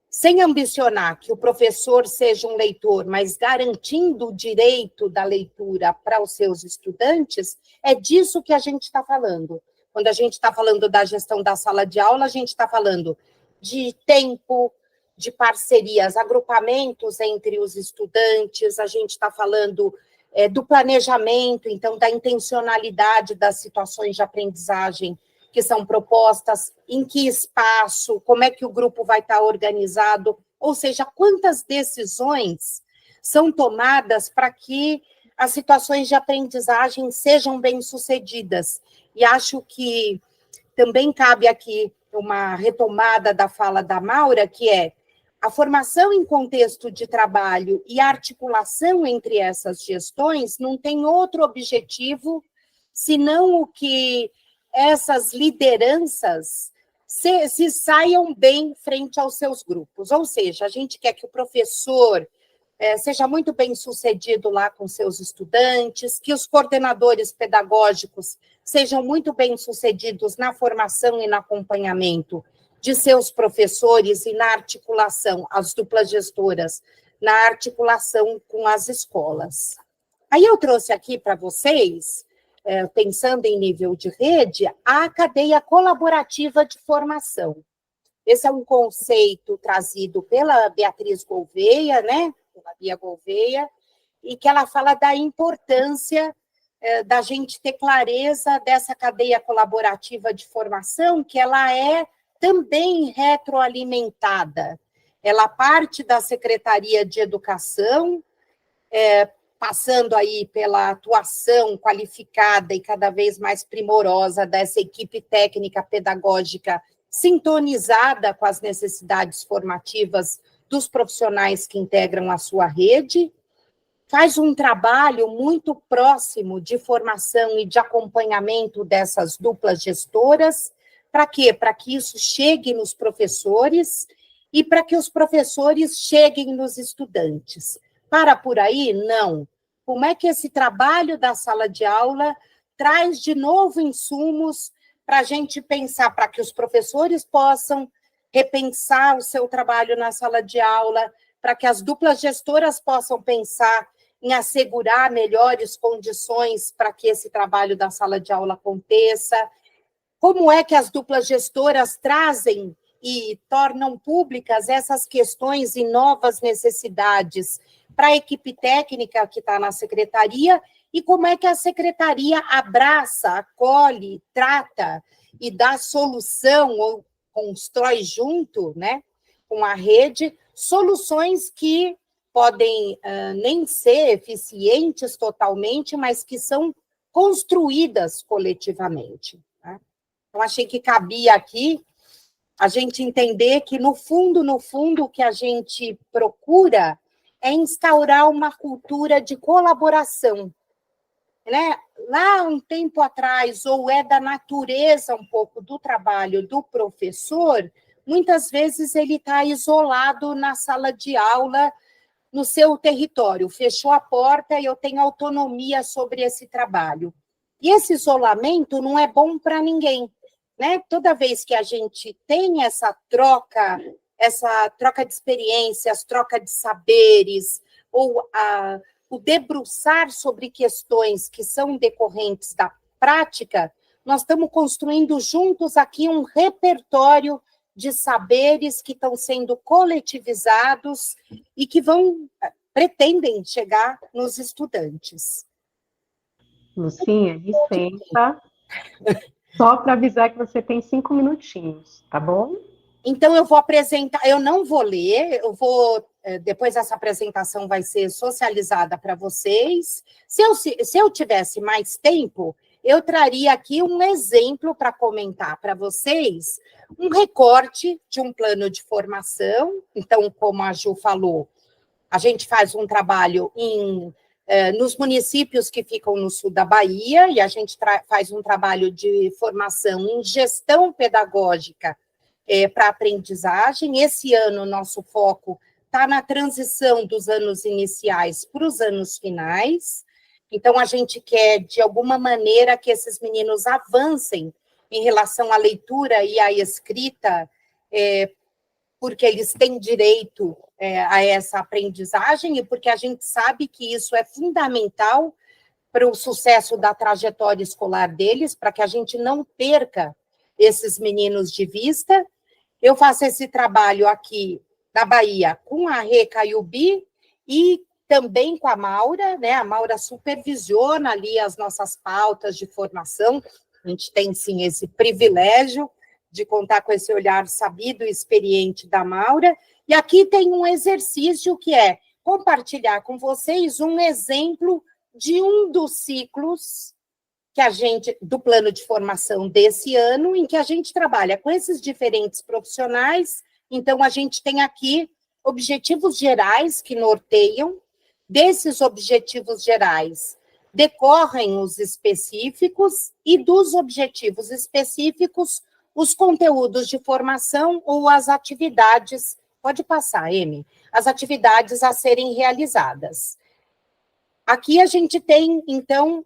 sem ambicionar que o professor seja um leitor, mas garantindo o direito da leitura para os seus estudantes, é disso que a gente está falando. Quando a gente está falando da gestão da sala de aula, a gente está falando de tempo, de parcerias, agrupamentos entre os estudantes, a gente está falando do planejamento, então, da intencionalidade das situações de aprendizagem que são propostas, em que espaço, como é que o grupo vai estar organizado, ou seja, quantas decisões são tomadas para que as situações de aprendizagem sejam bem-sucedidas. E acho que também cabe aqui uma retomada da fala da Maura, que é a formação em contexto de trabalho e a articulação entre essas gestões não tem outro objetivo senão o que essas lideranças se saiam bem frente aos seus grupos. Ou seja, a gente quer que o professor seja muito bem sucedido lá com seus estudantes, que os coordenadores pedagógicos sejam muito bem sucedidos na formação e no acompanhamento de seus professores e na articulação, as duplas gestoras, na articulação com as escolas. Aí eu trouxe aqui para vocês, pensando em nível de rede, a cadeia colaborativa de formação. Esse é um conceito trazido pela Beatriz Gouveia, né? Pela Bia Gouveia, e que ela fala da importância da gente ter clareza dessa cadeia colaborativa de formação, que ela é também retroalimentada. Ela parte da Secretaria de Educação, passando aí pela atuação qualificada e cada vez mais primorosa dessa equipe técnica pedagógica sintonizada com as necessidades formativas dos profissionais que integram a sua rede, faz um trabalho muito próximo de formação e de acompanhamento dessas duplas gestoras. Para quê? Para que isso chegue nos professores e para que os professores cheguem nos estudantes. Para por aí? Não. Como é que esse trabalho da sala de aula traz de novo insumos para a gente pensar, para que os professores possam repensar o seu trabalho na sala de aula, para que as duplas gestoras possam pensar em assegurar melhores condições para que esse trabalho da sala de aula aconteça? Como é que as duplas gestoras trazem e tornam públicas essas questões e novas necessidades para a equipe técnica que está na secretaria, e como é que a secretaria abraça, acolhe, trata e dá solução, ou constrói junto, né, com a rede, soluções que podem nem ser eficientes totalmente, mas que são construídas coletivamente. Né? Então, achei que cabia aqui a gente entender que, no fundo, o que a gente procura é instaurar uma cultura de colaboração. Né? Lá, um tempo atrás, ou é da natureza um pouco do trabalho do professor, muitas vezes ele está isolado na sala de aula, no seu território, fechou a porta e eu tenho autonomia sobre esse trabalho. E esse isolamento não é bom para ninguém. Né? Toda vez que a gente tem essa troca de experiências, troca de saberes, ou o debruçar sobre questões que são decorrentes da prática, nós estamos construindo juntos aqui um repertório de saberes que estão sendo coletivizados e que pretendem chegar nos estudantes. Lucinha, licença, só para avisar que você tem 5 minutinhos, tá bom? Então, eu vou apresentar, eu não vou ler, depois essa apresentação vai ser socializada para vocês. Se eu tivesse mais tempo, eu traria aqui um exemplo para comentar para vocês, um recorte de um plano de formação. Então, como a Ju falou, a gente faz um trabalho nos municípios que ficam no sul da Bahia, e a gente faz um trabalho de formação em gestão pedagógica para aprendizagem. Esse ano, nosso foco está na transição dos anos iniciais para os anos finais. Então, a gente quer, de alguma maneira, que esses meninos avancem em relação à leitura e à escrita, porque eles têm direito a essa aprendizagem e porque a gente sabe que isso é fundamental para o sucesso da trajetória escolar deles, para que a gente não perca esses meninos de vista. Eu faço esse trabalho aqui na Bahia com a Reca e o Bi e também com a Maura, né? A Maura supervisiona ali as nossas pautas de formação. A gente tem, sim, esse privilégio de contar com esse olhar sabido e experiente da Maura. E aqui tem um exercício que é compartilhar com vocês um exemplo de um dos ciclos do plano de formação desse ano, em que a gente trabalha com esses diferentes profissionais. Então, a gente tem aqui objetivos gerais que norteiam. Desses objetivos gerais decorrem os específicos, e dos objetivos específicos, os conteúdos de formação ou as atividades, pode passar, Emi, as atividades a serem realizadas. Aqui a gente tem, então,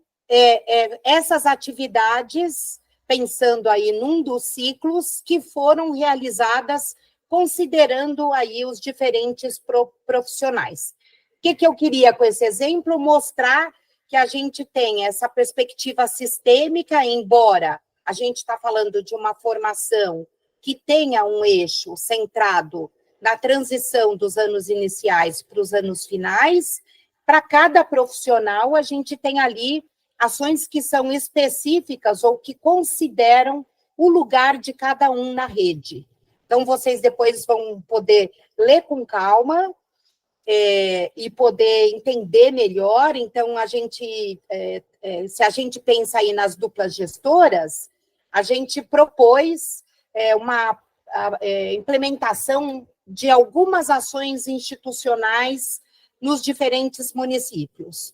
essas atividades, pensando aí num dos ciclos, que foram realizadas considerando aí os diferentes profissionais. O que eu queria com esse exemplo? Mostrar que a gente tem essa perspectiva sistêmica, embora a gente está falando de uma formação que tenha um eixo centrado na transição dos anos iniciais para os anos finais. Para cada profissional, a gente tem ali ações que são específicas ou que consideram o lugar de cada um na rede. Então, vocês depois vão poder ler com calma e poder entender melhor. Então, se a gente pensa aí nas duplas gestoras, a gente propôs uma implementação de algumas ações institucionais nos diferentes municípios.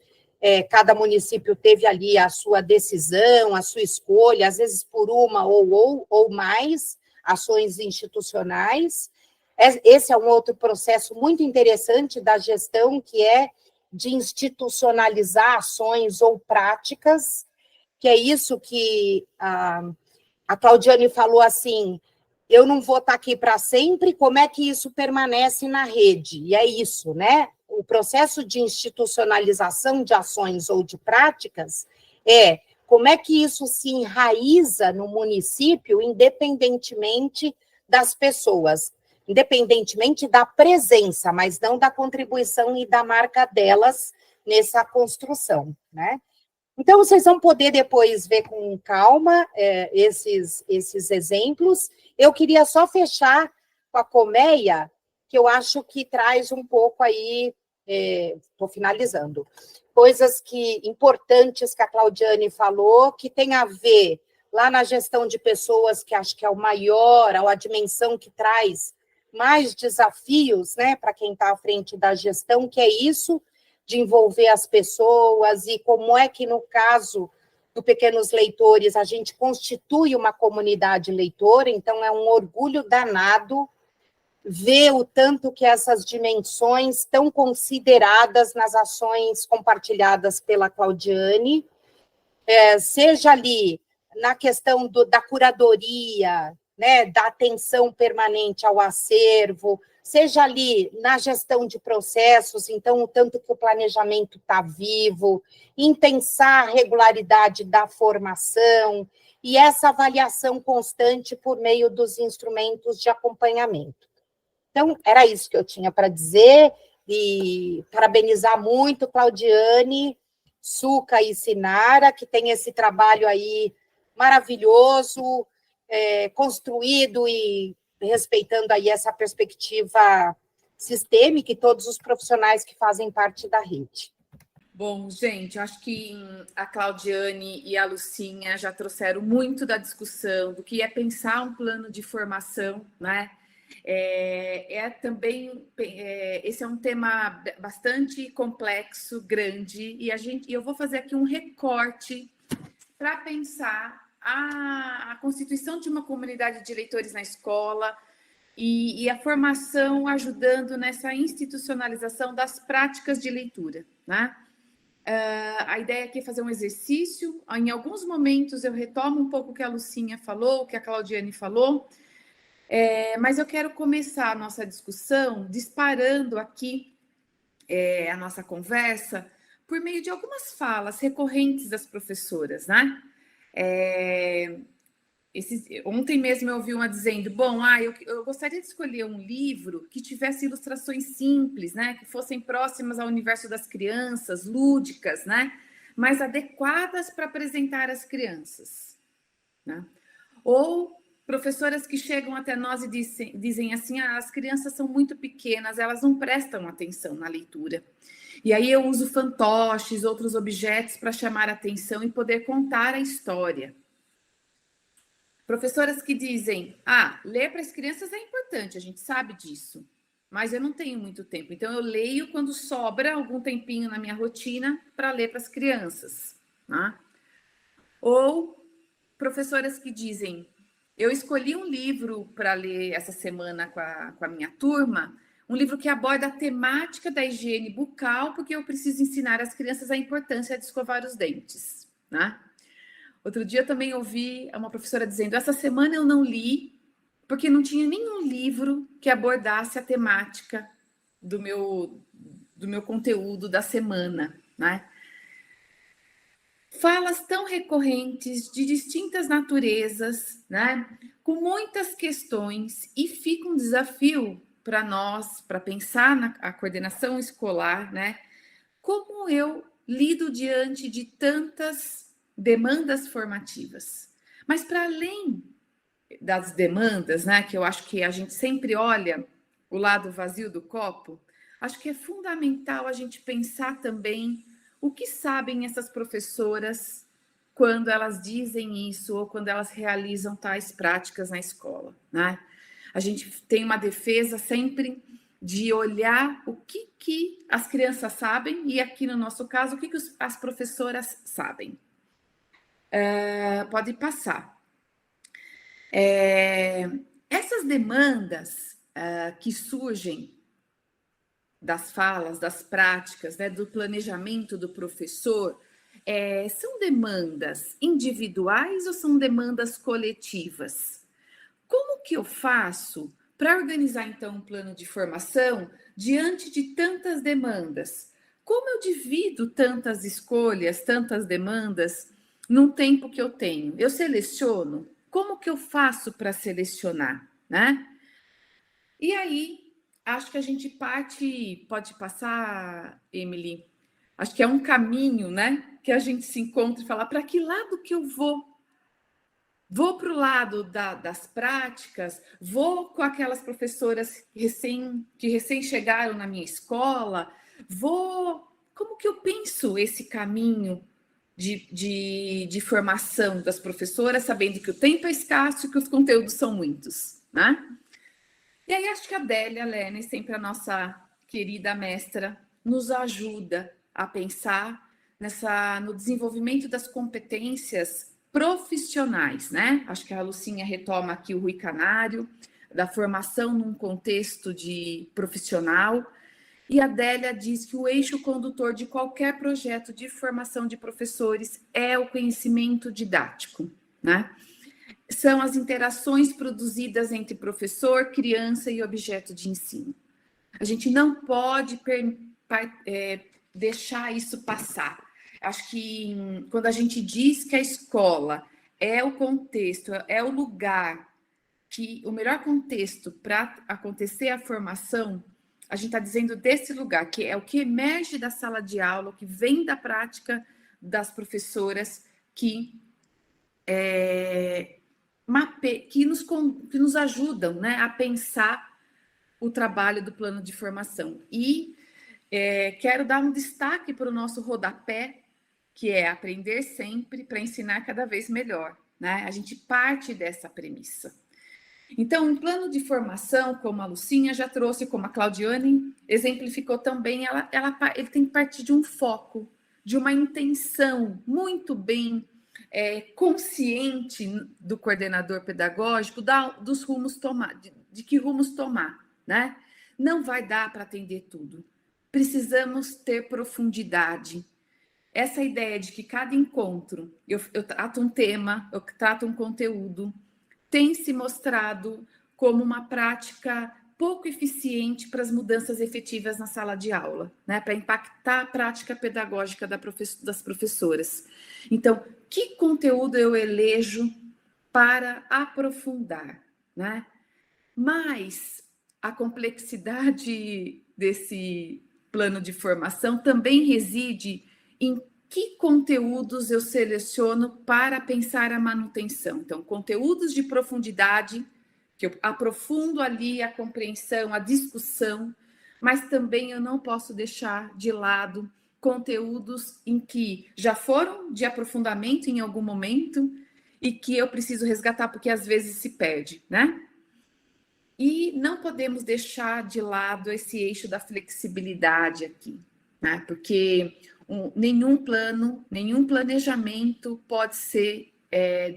Cada município teve ali a sua decisão, a sua escolha, às vezes por uma ou mais ações institucionais. Esse é um outro processo muito interessante da gestão, que é de institucionalizar ações ou práticas, que é isso que a Claudiane falou assim: eu não vou estar aqui para sempre, como é que isso permanece na rede? E é isso, né? O processo de institucionalização de ações ou de práticas como é que isso se enraiza no município, independentemente das pessoas, independentemente da presença, mas não da contribuição e da marca delas nessa construção, né? Então, vocês vão poder depois ver com calma esses exemplos. Eu queria só fechar com a colmeia, que eu acho que traz um pouco aí, estou finalizando, coisas importantes que a Claudiane falou, que tem a ver lá na gestão de pessoas, que acho que é a dimensão que traz mais desafios, né, para quem está à frente da gestão, que é isso, de envolver as pessoas, e como é que, no caso do Pequenos Leitores, a gente constitui uma comunidade leitora. Então, é um orgulho danado ver o tanto que essas dimensões estão consideradas nas ações compartilhadas pela Claudiane, seja ali na questão da curadoria, né, da atenção permanente ao acervo, seja ali na gestão de processos, então o tanto que o planejamento está vivo, em pensar a regularidade da formação e essa avaliação constante por meio dos instrumentos de acompanhamento. Então, era isso que eu tinha para dizer, e parabenizar muito Claudiane, Suca e Sinara, que tem esse trabalho aí maravilhoso, construído e respeitando aí essa perspectiva sistêmica e todos os profissionais que fazem parte da rede. Bom, gente, acho que a Claudiane e a Lucinha já trouxeram muito da discussão do que é pensar um plano de formação, né? Esse é um tema bastante complexo, grande, e eu vou fazer aqui um recorte para pensar a constituição de uma comunidade de leitores na escola e a formação ajudando nessa institucionalização das práticas de leitura, né? A ideia aqui é fazer um exercício. Em alguns momentos eu retomo um pouco o que a Lucinha falou, o que a Claudiane falou, mas eu quero começar a nossa discussão disparando aqui a nossa conversa por meio de algumas falas recorrentes das professoras, né? Ontem mesmo eu ouvi uma dizendo, eu gostaria de escolher um livro que tivesse ilustrações simples, né, que fossem próximas ao universo das crianças, lúdicas, né, mas adequadas para apresentar às crianças, né? Ou professoras que chegam até nós e dizem assim, as crianças são muito pequenas, elas não prestam atenção na leitura. E aí eu uso fantoches, outros objetos para chamar a atenção e poder contar a história. Professoras que dizem, ler para as crianças é importante, a gente sabe disso, mas eu não tenho muito tempo, então eu leio quando sobra algum tempinho na minha rotina para ler para as crianças, né? Ou professoras que dizem, eu escolhi um livro para ler essa semana com a minha turma, um livro que aborda a temática da higiene bucal, porque eu preciso ensinar às crianças a importância de escovar os dentes, né? Outro dia eu também ouvi uma professora dizendo, essa semana eu não li, porque não tinha nenhum livro que abordasse a temática do meu conteúdo da semana, né? Falas tão recorrentes, de distintas naturezas, né? Com muitas questões, e fica um desafio para nós, para pensar na coordenação escolar, né? Como eu lido diante de tantas demandas formativas. Mas para além das demandas, né, que eu acho que a gente sempre olha o lado vazio do copo, acho que é fundamental a gente pensar também o que sabem essas professoras quando elas dizem isso ou quando elas realizam tais práticas na escola, né? A gente tem uma defesa sempre de olhar o que as crianças sabem e, aqui no nosso caso, o que as professoras sabem. Pode passar. Essas demandas que surgem das falas, das práticas, né, do planejamento do professor, são demandas individuais ou são demandas coletivas? Como que eu faço para organizar, então, um plano de formação diante de tantas demandas? Como eu divido tantas escolhas, tantas demandas num tempo que eu tenho? Eu seleciono? Como que eu faço para selecionar, né? E aí, acho que a gente pode passar, Emily, acho que é um caminho, né? Que a gente se encontra e fala, para que lado que eu vou? Vou para o lado das práticas, vou com aquelas professoras que recém chegaram na minha escola, como que eu penso esse caminho de formação das professoras, sabendo que o tempo é escasso e que os conteúdos são muitos, né? E aí acho que a Adélia Lerner, sempre a nossa querida mestra, nos ajuda a pensar no desenvolvimento das competências profissionais, né? Acho que a Lucinha retoma aqui o Rui Canário, da formação num contexto de profissional, e a Adélia diz que o eixo condutor de qualquer projeto de formação de professores é o conhecimento didático, né? são as interações produzidas entre professor, criança e objeto de ensino. A gente não pode deixar isso passar. Acho que quando a gente diz que a escola é o contexto, é o lugar, que o melhor contexto para acontecer a formação, a gente está dizendo desse lugar, que é o que emerge da sala de aula, que vem da prática das professoras, que nos ajudam, né, a pensar o trabalho do plano de formação. E quero dar um destaque para o nosso rodapé, que é aprender sempre para ensinar cada vez melhor, né? A gente parte dessa premissa. Então, um plano de formação, como a Lucinha já trouxe, como a Claudiane exemplificou também, ele tem que partir de um foco, de uma intenção muito bem consciente do coordenador pedagógico, dos rumos tomar, de que rumos tomar, né? Não vai dar para atender tudo. Precisamos ter profundidade. Essa ideia de que cada encontro, eu trato um tema, eu trato um conteúdo, tem se mostrado como uma prática pouco eficiente para as mudanças efetivas na sala de aula, né? Para impactar a prática pedagógica das professoras. Então, que conteúdo eu elejo para aprofundar, né? Mas a complexidade desse plano de formação também reside em que conteúdos eu seleciono para pensar a manutenção. Então, conteúdos de profundidade, que eu aprofundo ali a compreensão, a discussão, mas também eu não posso deixar de lado conteúdos em que já foram de aprofundamento em algum momento e que eu preciso resgatar porque às vezes se perde, né? E não podemos deixar de lado esse eixo da flexibilidade aqui, né? Porque nenhum planejamento pode ser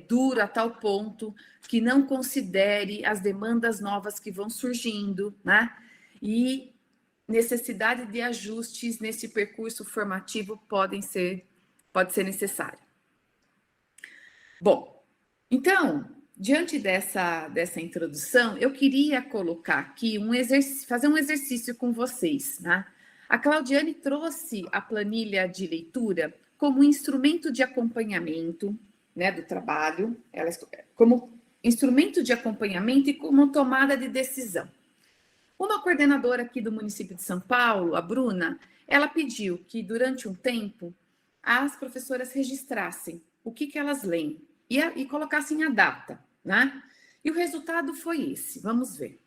duro a tal ponto que não considere as demandas novas que vão surgindo, né? E necessidade de ajustes nesse percurso formativo pode ser necessário. Bom, então, diante dessa introdução, eu queria colocar aqui fazer um exercício com vocês, né? A Claudiane trouxe a planilha de leitura como instrumento de acompanhamento, né, do trabalho, como instrumento de acompanhamento e como tomada de decisão. Uma coordenadora aqui do município de São Paulo, a Bruna, ela pediu que durante um tempo as professoras registrassem o que elas leem e colocassem a data, né? E o resultado foi esse, vamos ver.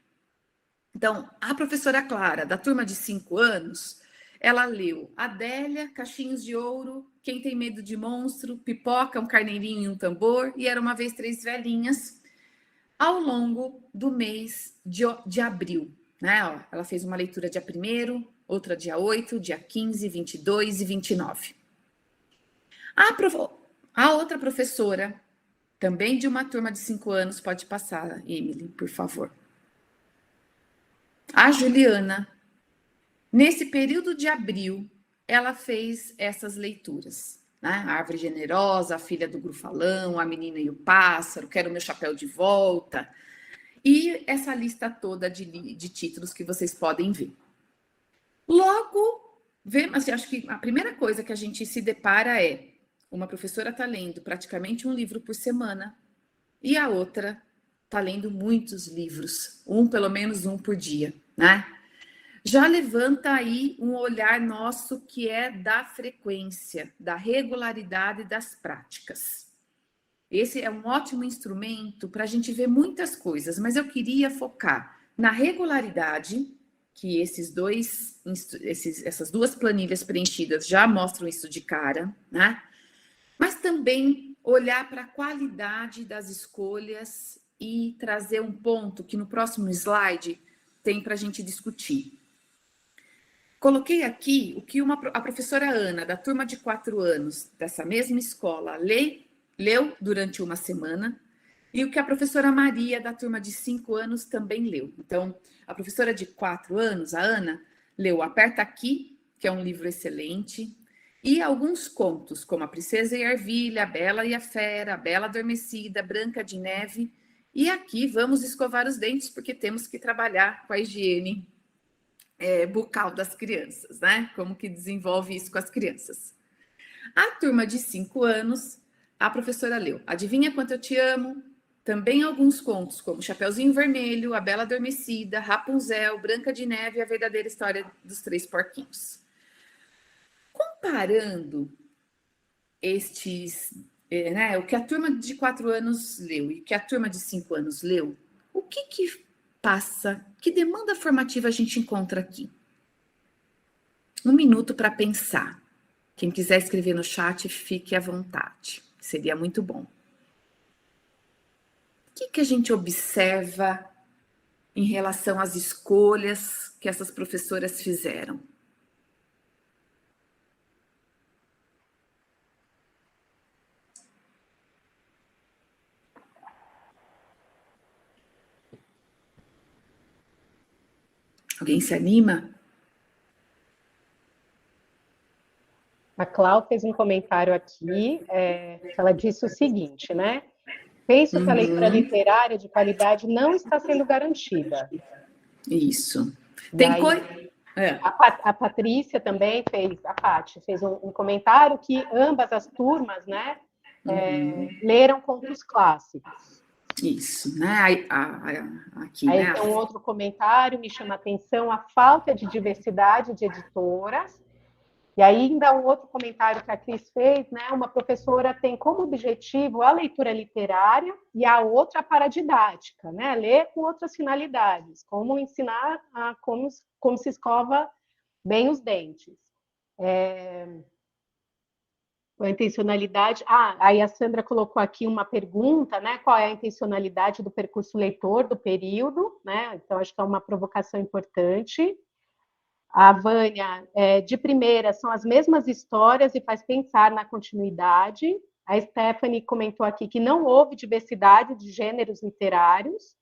Então, a professora Clara, da turma de 5 anos, ela leu Adélia, Cachinhos de Ouro, Quem Tem Medo de Monstro, Pipoca, um Carneirinho e um Tambor, e Era Uma Vez 3 Velhinhas, ao longo do mês de abril, né? Ó, ela fez uma leitura dia 1º, outra dia 8, dia 15, 22 e 29. A outra professora, também de uma turma de 5 anos, pode passar, Emily, por favor. A Juliana, nesse período de abril, ela fez essas leituras, né? A Árvore Generosa, A Filha do Grufalão, A Menina e o Pássaro, Quero Meu Chapéu de Volta, e essa lista toda de títulos que vocês podem ver. Logo, assim, acho que a primeira coisa que a gente se depara é uma professora está lendo praticamente um livro por semana e a outra está lendo muitos livros, pelo menos um por dia, né? Já levanta aí um olhar nosso que é da frequência, da regularidade das práticas. Esse é um ótimo instrumento para a gente ver muitas coisas, mas eu queria focar na regularidade, que essas duas planilhas preenchidas já mostram isso de cara, né? Mas também olhar para a qualidade das escolhas e trazer um ponto que no próximo slide tem para a gente discutir. Coloquei aqui o que a professora Ana, da turma de 4 anos, dessa mesma escola, leu durante uma semana, e o que a professora Maria, da turma de 5 anos, também leu. Então, a professora de 4 anos, a Ana, leu Aperta Aqui, que é um livro excelente, E alguns contos, como A Princesa e a Ervilha, A Bela e a Fera, A Bela Adormecida, Branca de Neve. E aqui vamos escovar os dentes, porque temos que trabalhar com a higiene bucal das crianças, né? Como que desenvolve isso com as crianças. A turma de 5 anos, a professora leu Adivinha Quanto Eu Te Amo, também alguns contos, como Chapeuzinho Vermelho, A Bela Adormecida, Rapunzel, Branca de Neve e A Verdadeira História dos Três Porquinhos. Comparando estes, né, o que a turma de 4 anos leu e o que a turma de 5 anos leu, o que passa, que demanda formativa a gente encontra aqui? 1 minuto para pensar. Quem quiser escrever no chat, fique à vontade. Seria muito bom. O que a gente observa em relação às escolhas que essas professoras fizeram? Alguém se anima? A Clau fez um comentário aqui, ela disse o seguinte, né? Penso que a leitura literária de qualidade não está sendo garantida. Isso. Tem coisa... A Patrícia também fez, a Paty fez um comentário que ambas as turmas, né, leram contos clássicos. Isso, né? Aqui, aí né? Tem um outro comentário, me chama a atenção, a falta de diversidade de editoras. E ainda um outro comentário que a Cris fez, né? Uma professora tem como objetivo a leitura literária e a outra a paradidática, né? Ler com outras finalidades, como ensinar como se escova bem os dentes. A intencionalidade... aí a Sandra colocou aqui uma pergunta, né? Qual é a intencionalidade do percurso leitor do período, né? Então, acho que é uma provocação importante. A Vânia, de primeira, são as mesmas histórias e faz pensar na continuidade. A Stephanie comentou aqui que não houve diversidade de gêneros literários.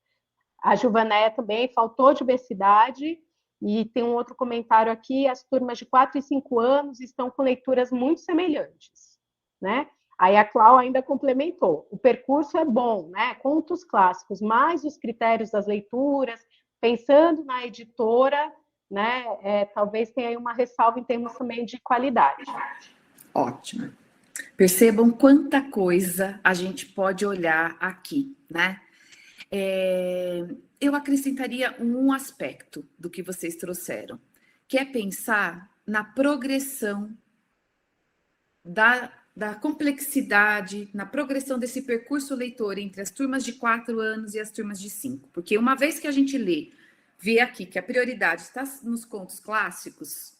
A Juvané também, faltou diversidade. E tem um outro comentário aqui, as turmas de 4 e 5 anos estão com leituras muito semelhantes, né? Aí a Clau ainda complementou, o percurso é bom, né? Contos clássicos, mais os critérios das leituras, pensando na editora, né? Talvez tenha aí uma ressalva em termos também de qualidade. Ótimo. Percebam quanta coisa a gente pode olhar aqui, né? Eu acrescentaria um aspecto do que vocês trouxeram, que é pensar na progressão da complexidade, na progressão desse percurso leitor entre as turmas de 4 anos e as turmas de 5. Porque uma vez que a gente vê aqui que a prioridade está nos contos clássicos,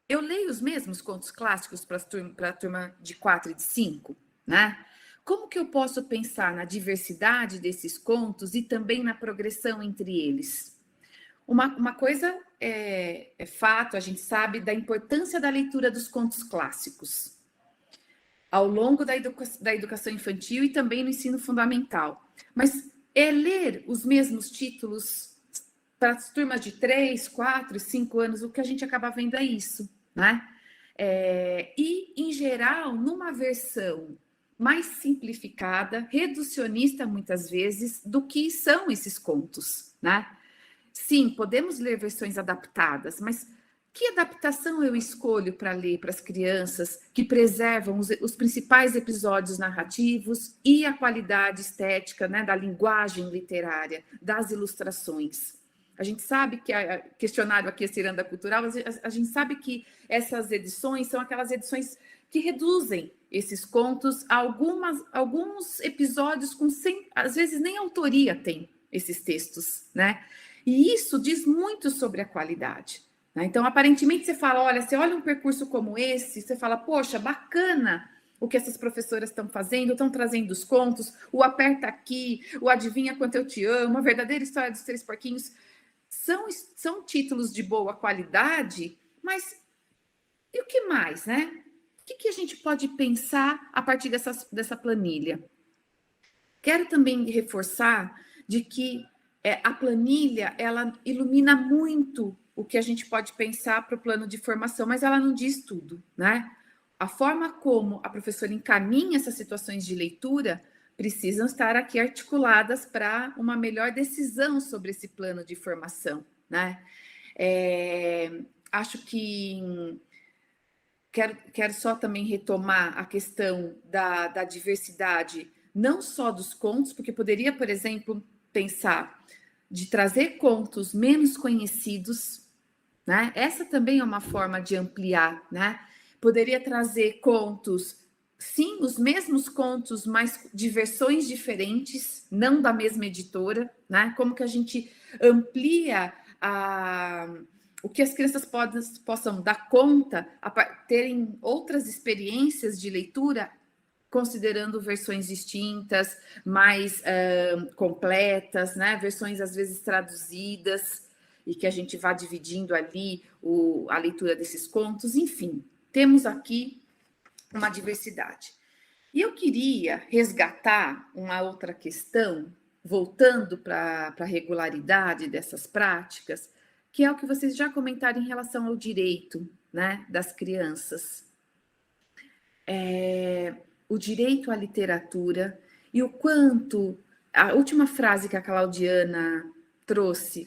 eu leio os mesmos contos clássicos para a turma de 4 e de 5, né? Como que eu posso pensar na diversidade desses contos e também na progressão entre eles? Uma coisa é fato, a gente sabe da importância da leitura dos contos clássicos ao longo da educação infantil e também no ensino fundamental. Mas ler os mesmos títulos para as turmas de 3, 4 e 5 anos, o que a gente acaba vendo é isso, né? E, em geral, numa versão mais simplificada, reducionista, muitas vezes, do que são esses contos, né? Sim, podemos ler versões adaptadas, mas que adaptação eu escolho para ler para as crianças que preservam os principais episódios narrativos e a qualidade estética, né, da linguagem literária, das ilustrações? A gente sabe que, questionário aqui, a Ciranda Cultural, a gente sabe que essas edições são aquelas edições que reduzem esses contos a alguns episódios às vezes nem autoria tem esses textos, né? E isso diz muito sobre a qualidade, né? Então, aparentemente, você olha um percurso como esse, você fala, poxa, bacana o que essas professoras estão fazendo, estão trazendo os contos, o Aperta Aqui, o Adivinha Quanto Eu Te Amo, a Verdadeira História dos Três Porquinhos, são títulos de boa qualidade, mas e o que mais, né? O que a gente pode pensar a partir dessa planilha? Quero também reforçar de que a planilha, ela ilumina muito o que a gente pode pensar para o plano de formação, mas ela não diz tudo, né? A forma como a professora encaminha essas situações de leitura precisam estar aqui articuladas para uma melhor decisão sobre esse plano de formação, né? Acho que quero só também retomar a questão da diversidade, não só dos contos, porque poderia, por exemplo, pensar de trazer contos menos conhecidos, né? Essa também é uma forma de ampliar, né? Poderia trazer contos, sim, os mesmos contos, mas de versões diferentes, não da mesma editora, né? Como que a gente amplia o que as crianças possam dar conta, terem outras experiências de leitura, considerando versões distintas, mais completas, né? Versões às vezes traduzidas, e que a gente vá dividindo ali a leitura desses contos, enfim, temos aqui uma diversidade. E eu queria resgatar uma outra questão, voltando para a regularidade dessas práticas, que é o que vocês já comentaram em relação ao direito, né, das crianças. O direito à literatura e o quanto... A última frase que a Claudiane trouxe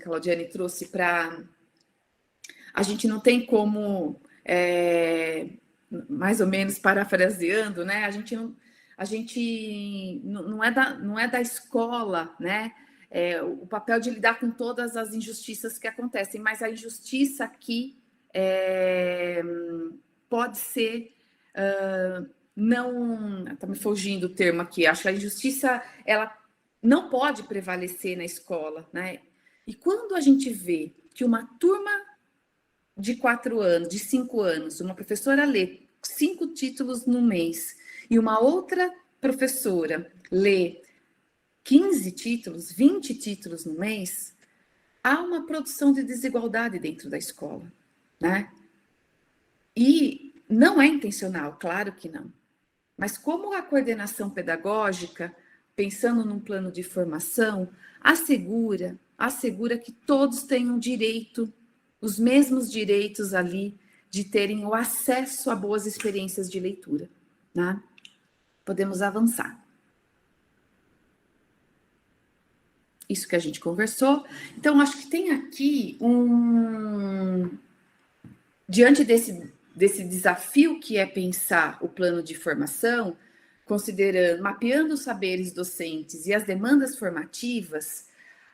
para... A gente não tem como, mais ou menos parafraseando, né? A gente não é da escola, né? O papel de lidar com todas as injustiças que acontecem, mas a injustiça aqui pode ser... não, está me fugindo o termo aqui, acho que a injustiça ela não pode prevalecer na escola, né? E quando a gente vê que uma turma de 4 anos, de 5 anos, uma professora lê 5 títulos no mês e uma outra professora lê 15 títulos, 20 títulos no mês, há uma produção de desigualdade dentro da escola, né? E não é intencional, claro que não. Mas como a coordenação pedagógica, pensando num plano de formação, assegura que todos tenham direito, os mesmos direitos ali, de terem o acesso a boas experiências de leitura, né? Podemos avançar. Isso que a gente conversou. Então, acho que tem aqui diante desse desafio que é pensar o plano de formação, considerando, mapeando os saberes docentes e as demandas formativas,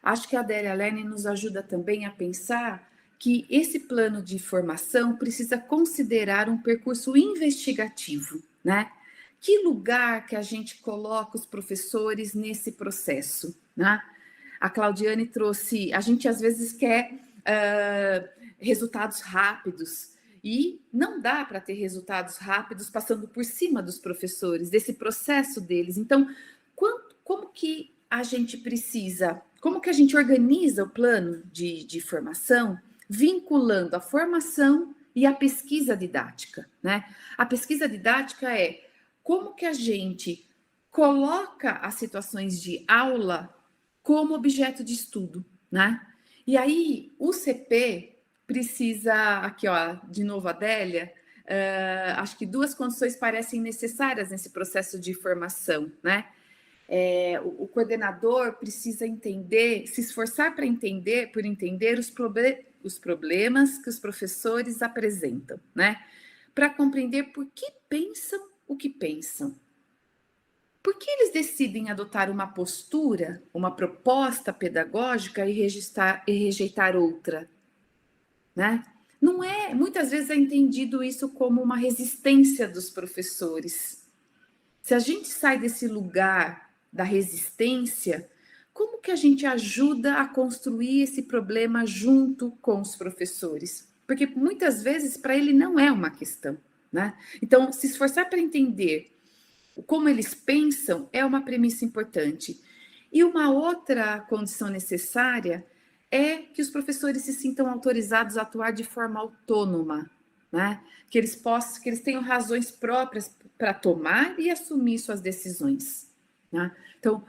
acho que a Adélia Lerner nos ajuda também a pensar que esse plano de formação precisa considerar um percurso investigativo, né? Que lugar que a gente coloca os professores nesse processo, né? A Claudiane trouxe, a gente às vezes quer resultados rápidos, e não dá para ter resultados rápidos passando por cima dos professores, desse processo deles. Então, como que a gente precisa, como que a gente organiza o plano de formação, vinculando a formação e a pesquisa didática, né? A pesquisa didática é como que a gente coloca as situações de aula como objeto de estudo, né? E aí, o CP precisa, aqui ó, de novo a Adélia, acho que 2 condições parecem necessárias nesse processo de formação, né? O coordenador precisa entender, se esforçar para entender os problemas que os professores apresentam, né? Para compreender por que pensam o que pensam. Por que eles decidem adotar uma postura, uma proposta pedagógica e rejeitar outra? Né? Não é, muitas vezes é entendido isso como uma resistência dos professores. Se a gente sai desse lugar da resistência, como que a gente ajuda a construir esse problema junto com os professores? Porque muitas vezes para ele não é uma questão, né? Então, se esforçar para entender como eles pensam é uma premissa importante. E uma outra condição necessária é que os professores se sintam autorizados a atuar de forma autônoma, né? Que eles tenham razões próprias para tomar e assumir suas decisões, né? Então,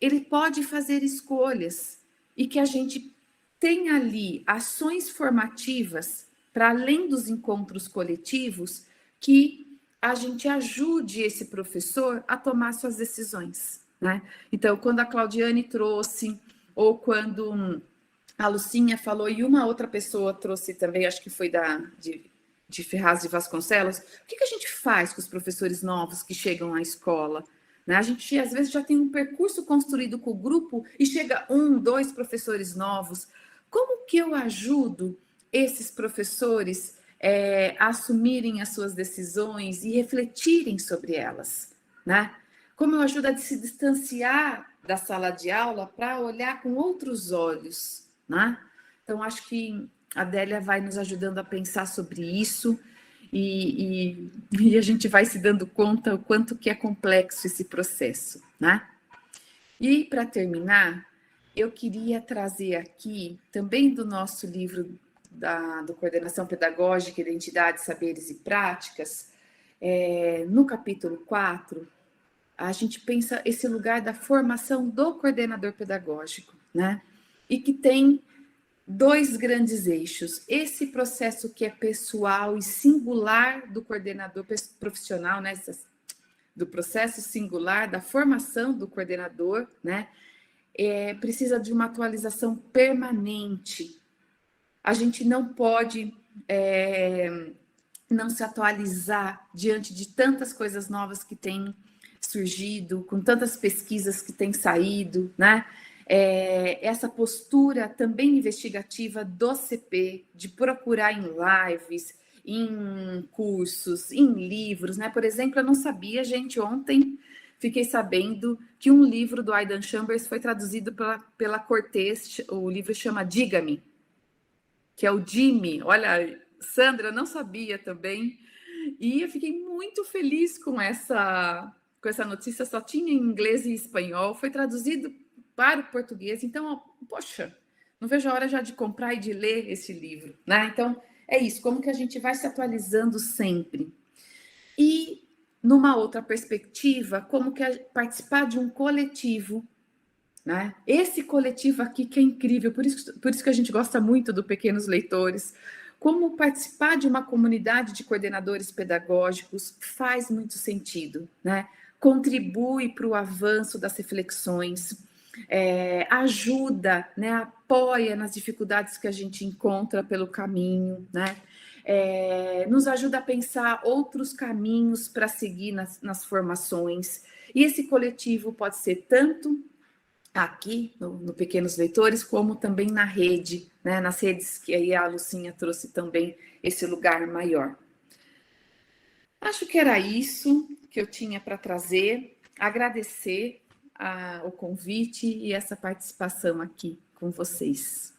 ele pode fazer escolhas e que a gente tem ali ações formativas, para além dos encontros coletivos, que a gente ajude esse professor a tomar suas decisões, né? Então, quando a Claudiane trouxe, ou quando a Lucinha falou, e uma outra pessoa trouxe também, acho que foi de Ferraz de Vasconcelos, o que a gente faz com os professores novos que chegam à escola? Né? A gente, às vezes, já tem um percurso construído com o grupo e chega 1, 2 professores novos. Como que eu ajudo esses professores a assumirem as suas decisões e refletirem sobre elas? Né? Como eu ajudo a se distanciar da sala de aula para olhar com outros olhos? Né? Então, acho que a Adélia vai nos ajudando a pensar sobre isso e a gente vai se dando conta o quanto que é complexo esse processo, né? E, para terminar, eu queria trazer aqui, também do nosso livro do Coordenação Pedagógica, Identidade, Saberes e Práticas, no capítulo 4, a gente pensa esse lugar da formação do coordenador pedagógico, né? E que tem 2 grandes eixos. Esse processo que é pessoal e singular do coordenador profissional, né? Do processo singular, da formação do coordenador, né? Precisa de uma atualização permanente. A gente não pode não se atualizar diante de tantas coisas novas que têm surgido, com tantas pesquisas que têm saído, né? Essa postura também investigativa do CP, de procurar em lives, em cursos, em livros, né? Por exemplo, eu não sabia, gente, ontem fiquei sabendo que um livro do Aidan Chambers foi traduzido pela Cortez, o livro chama Diga-me, que é o Jimmy. Olha, Sandra, eu não sabia também, e eu fiquei muito feliz com essa notícia, só tinha em inglês e espanhol, foi traduzido para o português, então, poxa, não vejo a hora já de comprar e de ler esse livro, né? Então, é isso, como que a gente vai se atualizando sempre. E, numa outra perspectiva, como que participar de um coletivo, né? Esse coletivo aqui que é incrível, por isso que a gente gosta muito do Pequenos Leitores. Como participar de uma comunidade de coordenadores pedagógicos faz muito sentido, né? Contribui para o avanço das reflexões, ajuda, né? Apoia nas dificuldades que a gente encontra pelo caminho, né? Nos ajuda a pensar outros caminhos para seguir nas formações. E esse coletivo pode ser tanto aqui no Pequenos Leitores, como também na rede, né? Nas redes que aí a Lucinha trouxe também esse lugar maior. Acho que era isso que eu tinha para trazer, agradecer o convite e essa participação aqui com vocês.